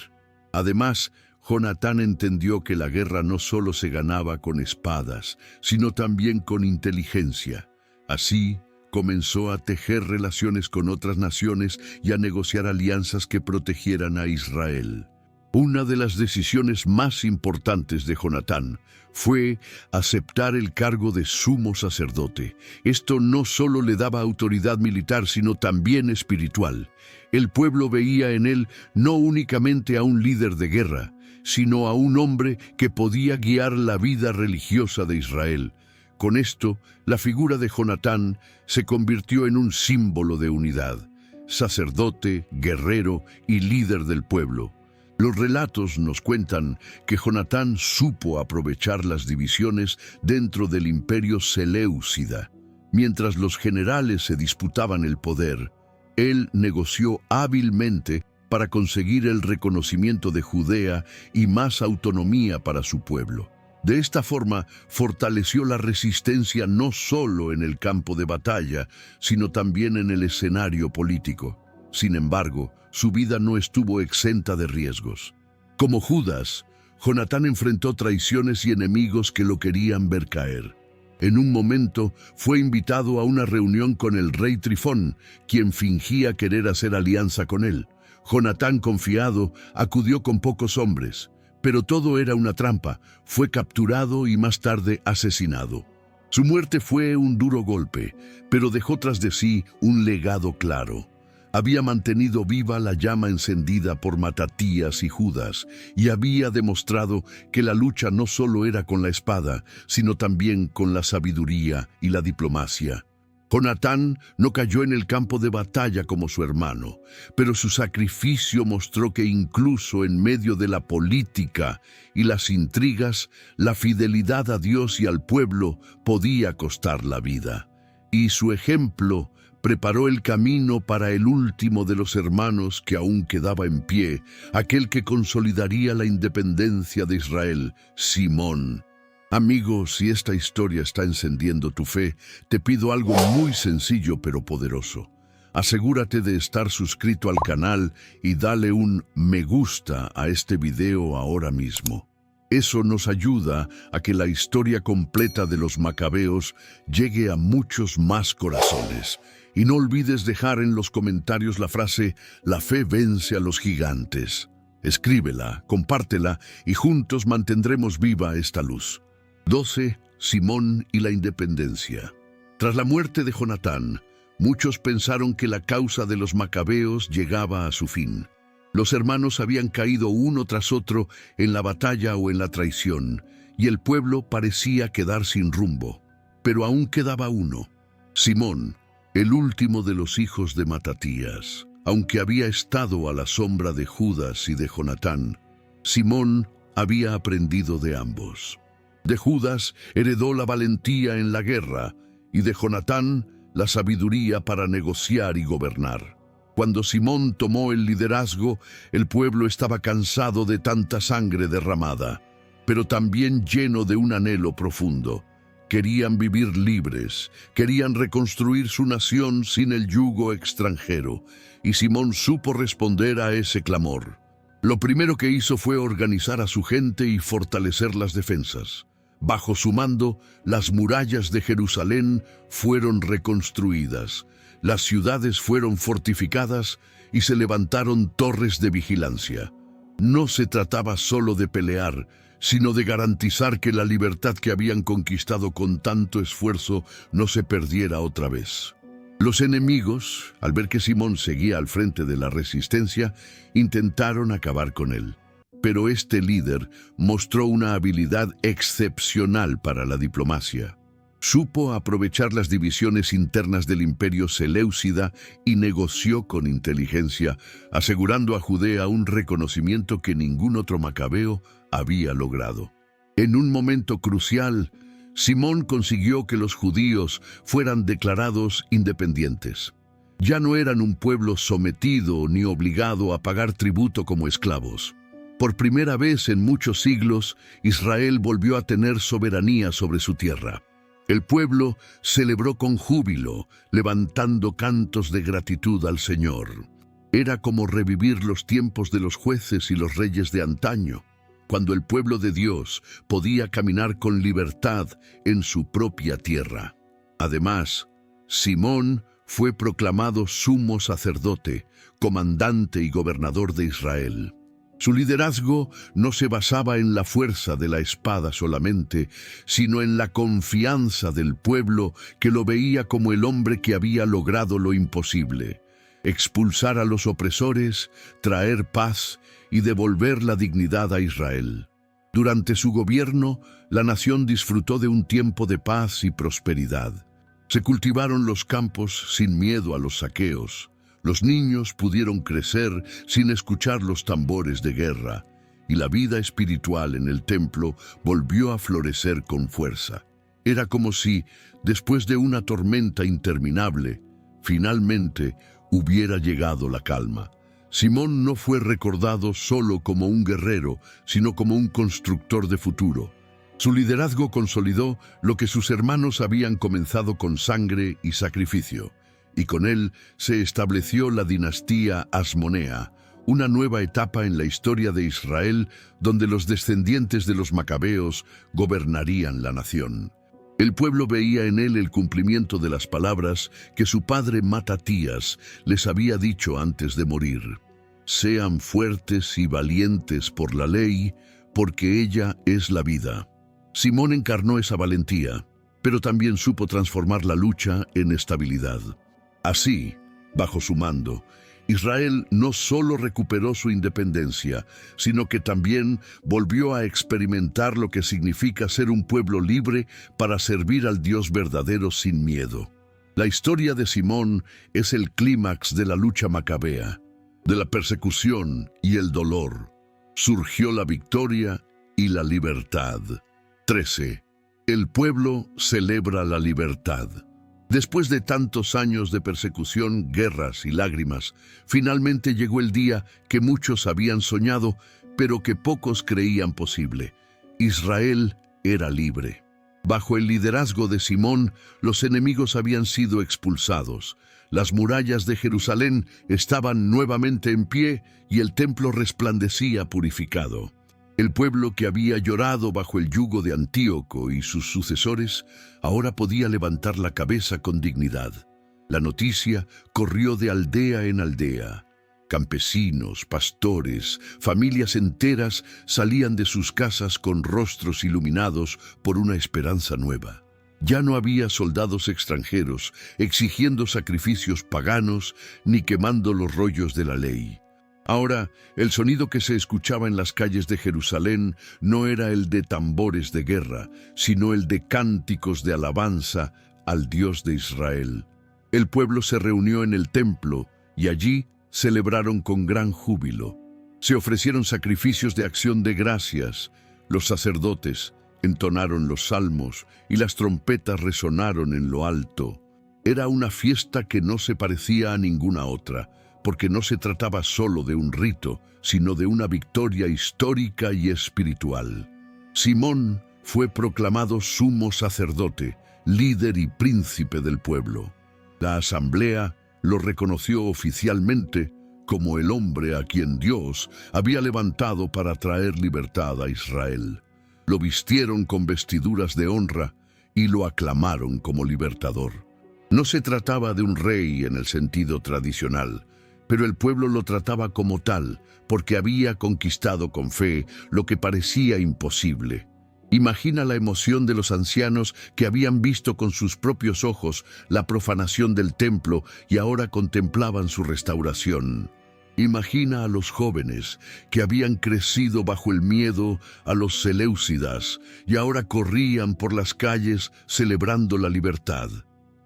Además, Jonatán entendió que la guerra no solo se ganaba con espadas, sino también con inteligencia. Así, comenzó a tejer relaciones con otras naciones y a negociar alianzas que protegieran a Israel. Una de las decisiones más importantes de Jonatán fue aceptar el cargo de sumo sacerdote. Esto no solo le daba autoridad militar, sino también espiritual. El pueblo veía en él no únicamente a un líder de guerra, sino a un hombre que podía guiar la vida religiosa de Israel. Con esto, la figura de Jonatán se convirtió en un símbolo de unidad: sacerdote, guerrero y líder del pueblo. Los relatos nos cuentan que Jonatán supo aprovechar las divisiones dentro del imperio seleucida. Mientras los generales se disputaban el poder, él negoció hábilmente para conseguir el reconocimiento de Judea y más autonomía para su pueblo. De esta forma, fortaleció la resistencia no solo en el campo de batalla, sino también en el escenario político. Sin embargo, su vida no estuvo exenta de riesgos. Como Judas, Jonatán enfrentó traiciones y enemigos que lo querían ver caer. En un momento fue invitado a una reunión con el rey Trifón, quien fingía querer hacer alianza con él. Jonatán, confiado, acudió con pocos hombres, pero todo era una trampa. Fue capturado y más tarde asesinado. Su muerte fue un duro golpe, pero dejó tras de sí un legado claro. Había mantenido viva la llama encendida por Matatías y Judas, y había demostrado que la lucha no solo era con la espada, sino también con la sabiduría y la diplomacia. Jonatán no cayó en el campo de batalla como su hermano, pero su sacrificio mostró que incluso en medio de la política y las intrigas, la fidelidad a Dios y al pueblo podía costar la vida. Y su ejemplo preparó el camino para el último de los hermanos que aún quedaba en pie, aquel que consolidaría la independencia de Israel: Simón. Amigo, si esta historia está encendiendo tu fe, te pido algo muy sencillo pero poderoso. Asegúrate de estar suscrito al canal y dale un me gusta a este video ahora mismo. Eso nos ayuda a que la historia completa de los macabeos llegue a muchos más corazones. Y no olvides dejar en los comentarios la frase: la fe vence a los gigantes. Escríbela, compártela y juntos mantendremos viva esta luz. 12. Simón y la independencia. Tras la muerte de Jonatán, muchos pensaron que la causa de los macabeos llegaba a su fin. Los hermanos habían caído uno tras otro en la batalla o en la traición, y el pueblo parecía quedar sin rumbo. Pero aún quedaba uno: Simón, el último de los hijos de Matatías. Aunque había estado a la sombra de Judas y de Jonatán, Simón había aprendido de ambos. De Judas heredó la valentía en la guerra, y de Jonatán la sabiduría para negociar y gobernar. Cuando Simón tomó el liderazgo, el pueblo estaba cansado de tanta sangre derramada, pero también lleno de un anhelo profundo. Querían vivir libres, querían reconstruir su nación sin el yugo extranjero, y Simón supo responder a ese clamor. Lo primero que hizo fue organizar a su gente y fortalecer las defensas. Bajo su mando, las murallas de Jerusalén fueron reconstruidas, las ciudades fueron fortificadas y se levantaron torres de vigilancia. No se trataba solo de pelear, sino de garantizar que la libertad que habían conquistado con tanto esfuerzo no se perdiera otra vez. Los enemigos, al ver que Simón seguía al frente de la resistencia, intentaron acabar con él. Pero este líder mostró una habilidad excepcional para la diplomacia. Supo aprovechar las divisiones internas del imperio seleucida y negoció con inteligencia, asegurando a Judea un reconocimiento que ningún otro macabeo había logrado. En un momento crucial, Simón consiguió que los judíos fueran declarados independientes. Ya no eran un pueblo sometido ni obligado a pagar tributo como esclavos. Por primera vez en muchos siglos, Israel volvió a tener soberanía sobre su tierra. El pueblo celebró con júbilo, levantando cantos de gratitud al Señor. Era como revivir los tiempos de los jueces y los reyes de antaño, cuando el pueblo de Dios podía caminar con libertad en su propia tierra. Además, Simón fue proclamado sumo sacerdote, comandante y gobernador de Israel. Su liderazgo no se basaba en la fuerza de la espada solamente, sino en la confianza del pueblo que lo veía como el hombre que había logrado lo imposible: expulsar a los opresores, traer paz y devolver la dignidad a Israel. Durante su gobierno, la nación disfrutó de un tiempo de paz y prosperidad. Se cultivaron los campos sin miedo a los saqueos. Los niños pudieron crecer sin escuchar los tambores de guerra, y la vida espiritual en el templo volvió a florecer con fuerza. Era como si, después de una tormenta interminable, finalmente hubiera llegado la calma. Simón no fue recordado solo como un guerrero, sino como un constructor de futuro. Su liderazgo consolidó lo que sus hermanos habían comenzado con sangre y sacrificio, y con él se estableció la dinastía Asmonea, una nueva etapa en la historia de Israel donde los descendientes de los macabeos gobernarían la nación. El pueblo veía en él el cumplimiento de las palabras que su padre Matatías les había dicho antes de morir: «Sean fuertes y valientes por la ley, porque ella es la vida». Simón encarnó esa valentía, pero también supo transformar la lucha en estabilidad. Así, bajo su mando, Israel no solo recuperó su independencia, sino que también volvió a experimentar lo que significa ser un pueblo libre para servir al Dios verdadero sin miedo. La historia de Simón es el clímax de la lucha macabea. De la persecución y el dolor surgió la victoria y la libertad. 13. El pueblo celebra la libertad. Después de tantos años de persecución, guerras y lágrimas, finalmente llegó el día que muchos habían soñado, pero que pocos creían posible. Israel era libre. Bajo el liderazgo de Simón, los enemigos habían sido expulsados. Las murallas de Jerusalén estaban nuevamente en pie y el templo resplandecía purificado. El pueblo que había llorado bajo el yugo de Antíoco y sus sucesores ahora podía levantar la cabeza con dignidad. La noticia corrió de aldea en aldea. Campesinos, pastores, familias enteras salían de sus casas con rostros iluminados por una esperanza nueva. Ya no había soldados extranjeros exigiendo sacrificios paganos ni quemando los rollos de la ley. Ahora, el sonido que se escuchaba en las calles de Jerusalén no era el de tambores de guerra, sino el de cánticos de alabanza al Dios de Israel. El pueblo se reunió en el templo y allí celebraron con gran júbilo. Se ofrecieron sacrificios de acción de gracias. Los sacerdotes entonaron los salmos y las trompetas resonaron en lo alto. Era una fiesta que no se parecía a ninguna otra, porque no se trataba solo de un rito, sino de una victoria histórica y espiritual. Simón fue proclamado sumo sacerdote, líder y príncipe del pueblo. La asamblea lo reconoció oficialmente como el hombre a quien Dios había levantado para traer libertad a Israel. Lo vistieron con vestiduras de honra y lo aclamaron como libertador. No se trataba de un rey en el sentido tradicional, pero el pueblo lo trataba como tal, porque había conquistado con fe lo que parecía imposible. Imagina la emoción de los ancianos que habían visto con sus propios ojos la profanación del templo y ahora contemplaban su restauración. Imagina a los jóvenes que habían crecido bajo el miedo a los seleucidas y ahora corrían por las calles celebrando la libertad.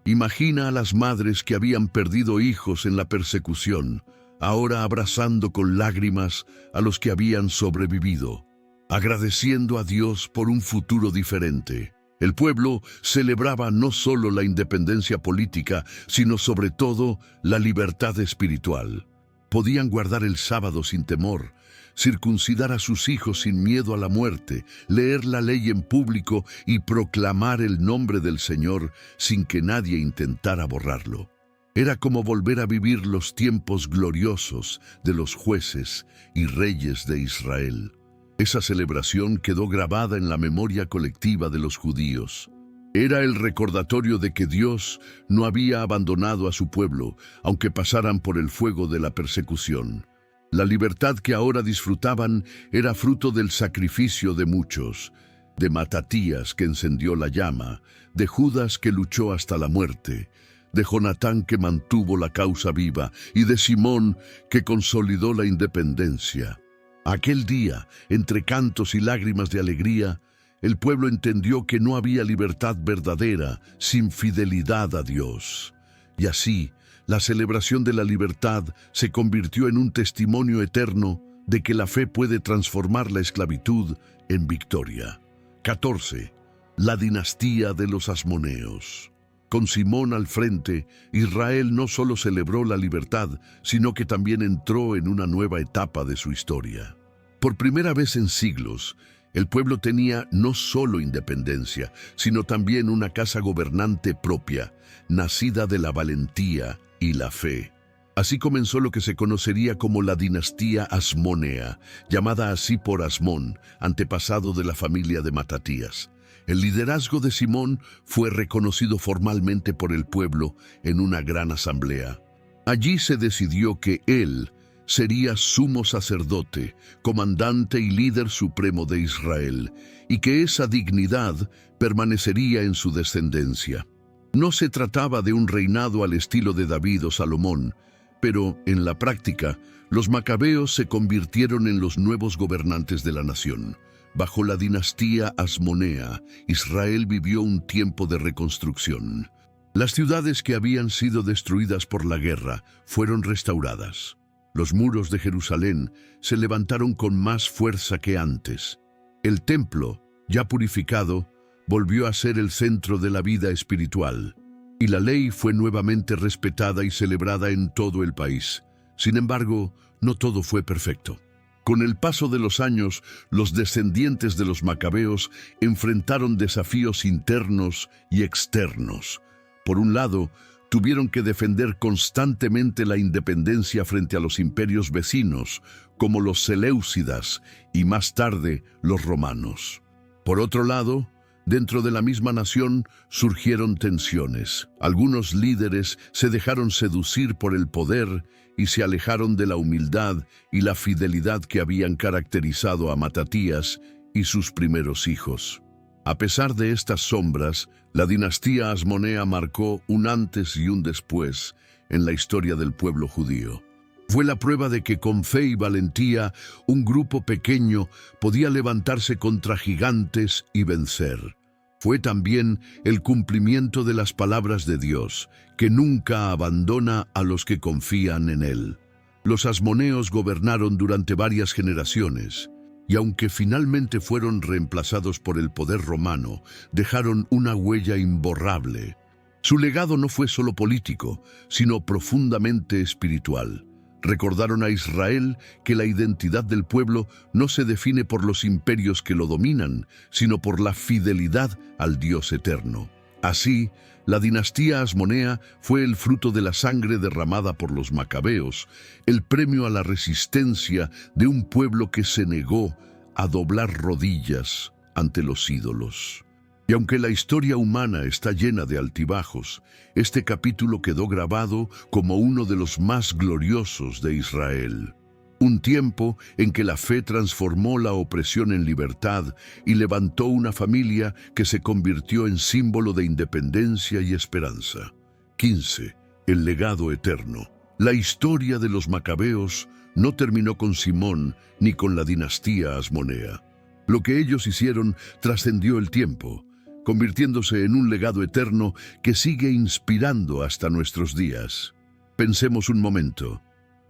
Imagina a las madres que habían perdido hijos en la persecución, ahora abrazando con lágrimas a los que habían sobrevivido, agradeciendo a Dios por un futuro diferente. El pueblo celebraba no solo la independencia política, sino sobre todo la libertad espiritual. Podían guardar el sábado sin temor, circuncidar a sus hijos sin miedo a la muerte, leer la ley en público y proclamar el nombre del Señor sin que nadie intentara borrarlo. Era como volver a vivir los tiempos gloriosos de los jueces y reyes de Israel. Esa celebración quedó grabada en la memoria colectiva de los judíos. Era el recordatorio de que Dios no había abandonado a su pueblo, aunque pasaran por el fuego de la persecución. La libertad que ahora disfrutaban era fruto del sacrificio de muchos, de Matatías que encendió la llama, de Judas que luchó hasta la muerte, de Jonatán que mantuvo la causa viva y de Simón que consolidó la independencia. Aquel día, entre cantos y lágrimas de alegría, el pueblo entendió que no había libertad verdadera sin fidelidad a Dios. Y así, la celebración de la libertad se convirtió en un testimonio eterno de que la fe puede transformar la esclavitud en victoria. 14. La dinastía de los Asmoneos. Con Simón al frente, Israel no solo celebró la libertad, sino que también entró en una nueva etapa de su historia. Por primera vez en siglos, el pueblo tenía no solo independencia, sino también una casa gobernante propia, nacida de la valentía y la fe. Así comenzó lo que se conocería como la dinastía Asmonea, llamada así por Asmón, antepasado de la familia de Matatías. El liderazgo de Simón fue reconocido formalmente por el pueblo en una gran asamblea. Allí se decidió que él sería sumo sacerdote, comandante y líder supremo de Israel, y que esa dignidad permanecería en su descendencia. No se trataba de un reinado al estilo de David o Salomón, pero en la práctica, los macabeos se convirtieron en los nuevos gobernantes de la nación. Bajo la dinastía Asmonea, Israel vivió un tiempo de reconstrucción. Las ciudades que habían sido destruidas por la guerra fueron restauradas. Los muros de Jerusalén se levantaron con más fuerza que antes. El templo, ya purificado, volvió a ser el centro de la vida espiritual, y la ley fue nuevamente respetada y celebrada en todo el país. Sin embargo, no todo fue perfecto. Con el paso de los años, los descendientes de los macabeos enfrentaron desafíos internos y externos. Por un lado, tuvieron que defender constantemente la independencia frente a los imperios vecinos, como los seleucidas y más tarde los romanos. Por otro lado, dentro de la misma nación surgieron tensiones. Algunos líderes se dejaron seducir por el poder y se alejaron de la humildad y la fidelidad que habían caracterizado a Matatías y sus primeros hijos. A pesar de estas sombras, la dinastía Asmonea marcó un antes y un después en la historia del pueblo judío. Fue la prueba de que con fe y valentía un grupo pequeño podía levantarse contra gigantes y vencer. Fue también el cumplimiento de las palabras de Dios, que nunca abandona a los que confían en Él. Los asmoneos gobernaron durante varias generaciones, y aunque finalmente fueron reemplazados por el poder romano, dejaron una huella imborrable. Su legado no fue solo político, sino profundamente espiritual. Recordaron a Israel que la identidad del pueblo no se define por los imperios que lo dominan, sino por la fidelidad al Dios eterno. Así, la dinastía asmonea fue el fruto de la sangre derramada por los macabeos, el premio a la resistencia de un pueblo que se negó a doblar rodillas ante los ídolos. Y aunque la historia humana está llena de altibajos, este capítulo quedó grabado como uno de los más gloriosos de Israel. Un tiempo en que la fe transformó la opresión en libertad y levantó una familia que se convirtió en símbolo de independencia y esperanza. 15. El legado eterno. La historia de los macabeos no terminó con Simón ni con la dinastía asmonea. Lo que ellos hicieron trascendió el tiempo, convirtiéndose en un legado eterno que sigue inspirando hasta nuestros días. Pensemos un momento.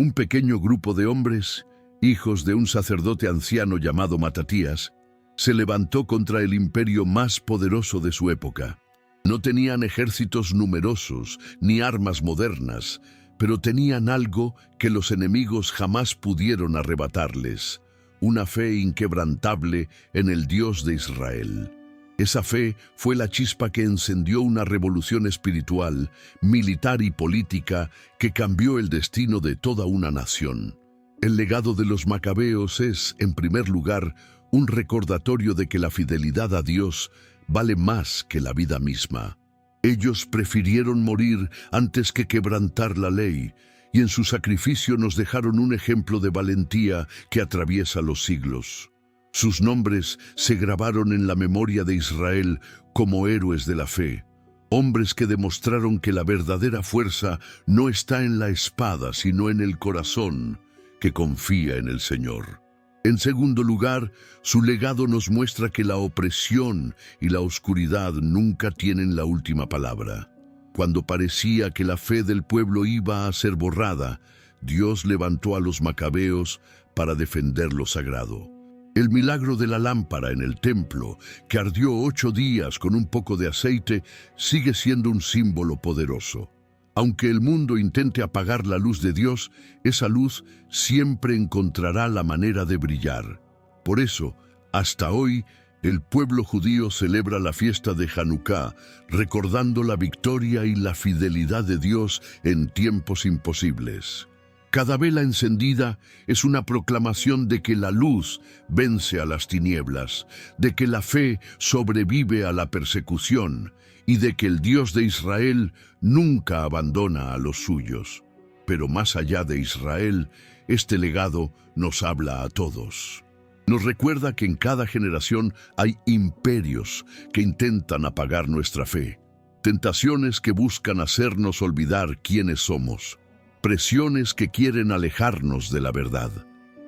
Un pequeño grupo de hombres, hijos de un sacerdote anciano llamado Matatías, se levantó contra el imperio más poderoso de su época. No tenían ejércitos numerosos ni armas modernas, pero tenían algo que los enemigos jamás pudieron arrebatarles: una fe inquebrantable en el Dios de Israel. Esa fe fue la chispa que encendió una revolución espiritual, militar y política que cambió el destino de toda una nación. El legado de los macabeos es, en primer lugar, un recordatorio de que la fidelidad a Dios vale más que la vida misma. Ellos prefirieron morir antes que quebrantar la ley, y en su sacrificio nos dejaron un ejemplo de valentía que atraviesa los siglos. Sus nombres se grabaron en la memoria de Israel como héroes de la fe, hombres que demostraron que la verdadera fuerza no está en la espada, sino en el corazón que confía en el Señor. En segundo lugar, su legado nos muestra que la opresión y la oscuridad nunca tienen la última palabra. Cuando parecía que la fe del pueblo iba a ser borrada, Dios levantó a los macabeos para defender lo sagrado. El milagro de la lámpara en el templo, que ardió 8 días con un poco de aceite, sigue siendo un símbolo poderoso. Aunque el mundo intente apagar la luz de Dios, esa luz siempre encontrará la manera de brillar. Por eso, hasta hoy, el pueblo judío celebra la fiesta de Hanukkah, recordando la victoria y la fidelidad de Dios en tiempos imposibles. Cada vela encendida es una proclamación de que la luz vence a las tinieblas, de que la fe sobrevive a la persecución y de que el Dios de Israel nunca abandona a los suyos. Pero más allá de Israel, este legado nos habla a todos. Nos recuerda que en cada generación hay imperios que intentan apagar nuestra fe, tentaciones que buscan hacernos olvidar quiénes somos, presiones que quieren alejarnos de la verdad.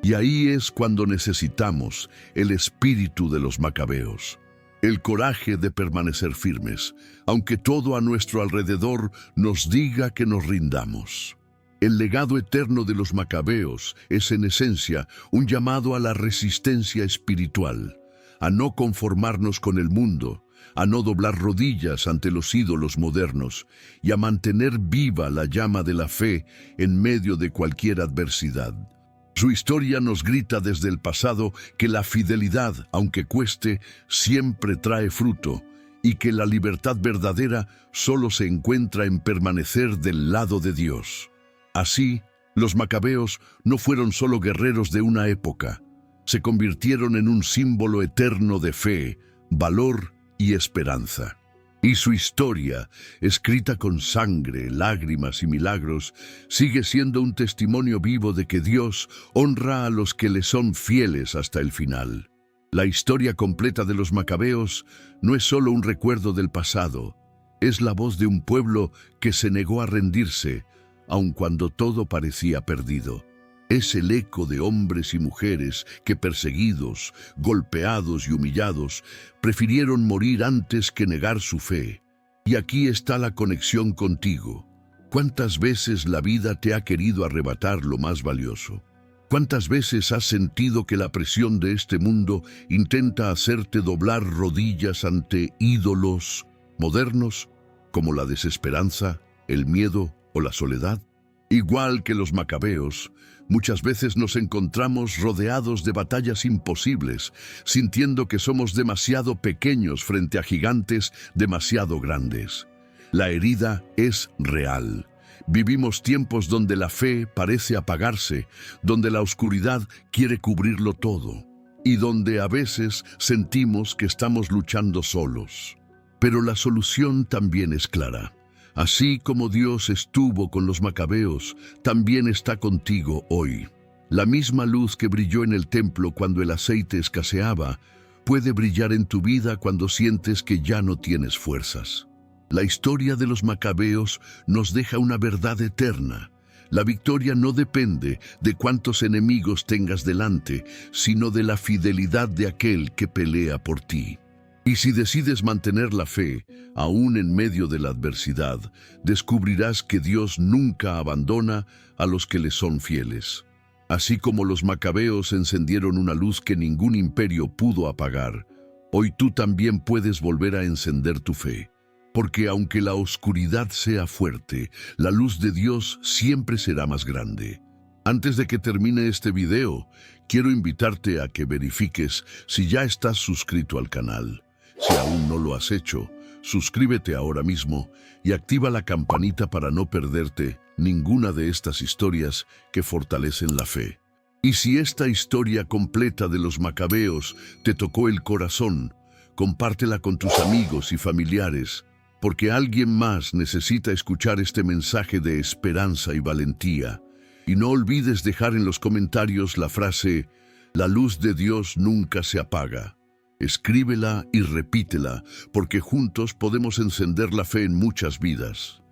Y ahí es cuando necesitamos el espíritu de los macabeos, el coraje de permanecer firmes, aunque todo a nuestro alrededor nos diga que nos rindamos. El legado eterno de los macabeos es en esencia un llamado a la resistencia espiritual, a no conformarnos con el mundo, a no doblar rodillas ante los ídolos modernos y a mantener viva la llama de la fe en medio de cualquier adversidad. Su historia nos grita desde el pasado que la fidelidad, aunque cueste, siempre trae fruto y que la libertad verdadera solo se encuentra en permanecer del lado de Dios. Así, los macabeos no fueron solo guerreros de una época, se convirtieron en un símbolo eterno de fe, valor y esperanza. Y su historia, escrita con sangre, lágrimas y milagros, sigue siendo un testimonio vivo de que Dios honra a los que le son fieles hasta el final. La historia completa de los macabeos no es solo un recuerdo del pasado, es la voz de un pueblo que se negó a rendirse, aun cuando todo parecía perdido. Es el eco de hombres y mujeres que, perseguidos, golpeados y humillados, prefirieron morir antes que negar su fe. Y aquí está la conexión contigo. ¿Cuántas veces la vida te ha querido arrebatar lo más valioso? ¿Cuántas veces has sentido que la presión de este mundo intenta hacerte doblar rodillas ante ídolos modernos, como la desesperanza, el miedo o la soledad? Igual que los macabeos, Muchas veces nos encontramos rodeados de batallas imposibles, sintiendo que somos demasiado pequeños frente a gigantes demasiado grandes. La herida es real. Vivimos tiempos donde la fe parece apagarse, donde la oscuridad quiere cubrirlo todo, y donde a veces sentimos que estamos luchando solos. Pero la solución también es clara. Así como Dios estuvo con los macabeos, también está contigo hoy. La misma luz que brilló en el templo cuando el aceite escaseaba, puede brillar en tu vida cuando sientes que ya no tienes fuerzas. La historia de los macabeos nos deja una verdad eterna. La victoria no depende de cuántos enemigos tengas delante, sino de la fidelidad de aquel que pelea por ti. Y si decides mantener la fe, aún en medio de la adversidad, descubrirás que Dios nunca abandona a los que le son fieles. Así como los macabeos encendieron una luz que ningún imperio pudo apagar, hoy tú también puedes volver a encender tu fe. Porque aunque la oscuridad sea fuerte, la luz de Dios siempre será más grande. Antes de que termine este video, quiero invitarte a que verifiques si ya estás suscrito al canal. Si aún no lo has hecho, suscríbete ahora mismo y activa la campanita para no perderte ninguna de estas historias que fortalecen la fe. Y si esta historia completa de los macabeos te tocó el corazón, compártela con tus amigos y familiares, porque alguien más necesita escuchar este mensaje de esperanza y valentía. Y no olvides dejar en los comentarios la frase, la luz de Dios nunca se apaga. Escríbela y repítela, porque juntos podemos encender la fe en muchas vidas.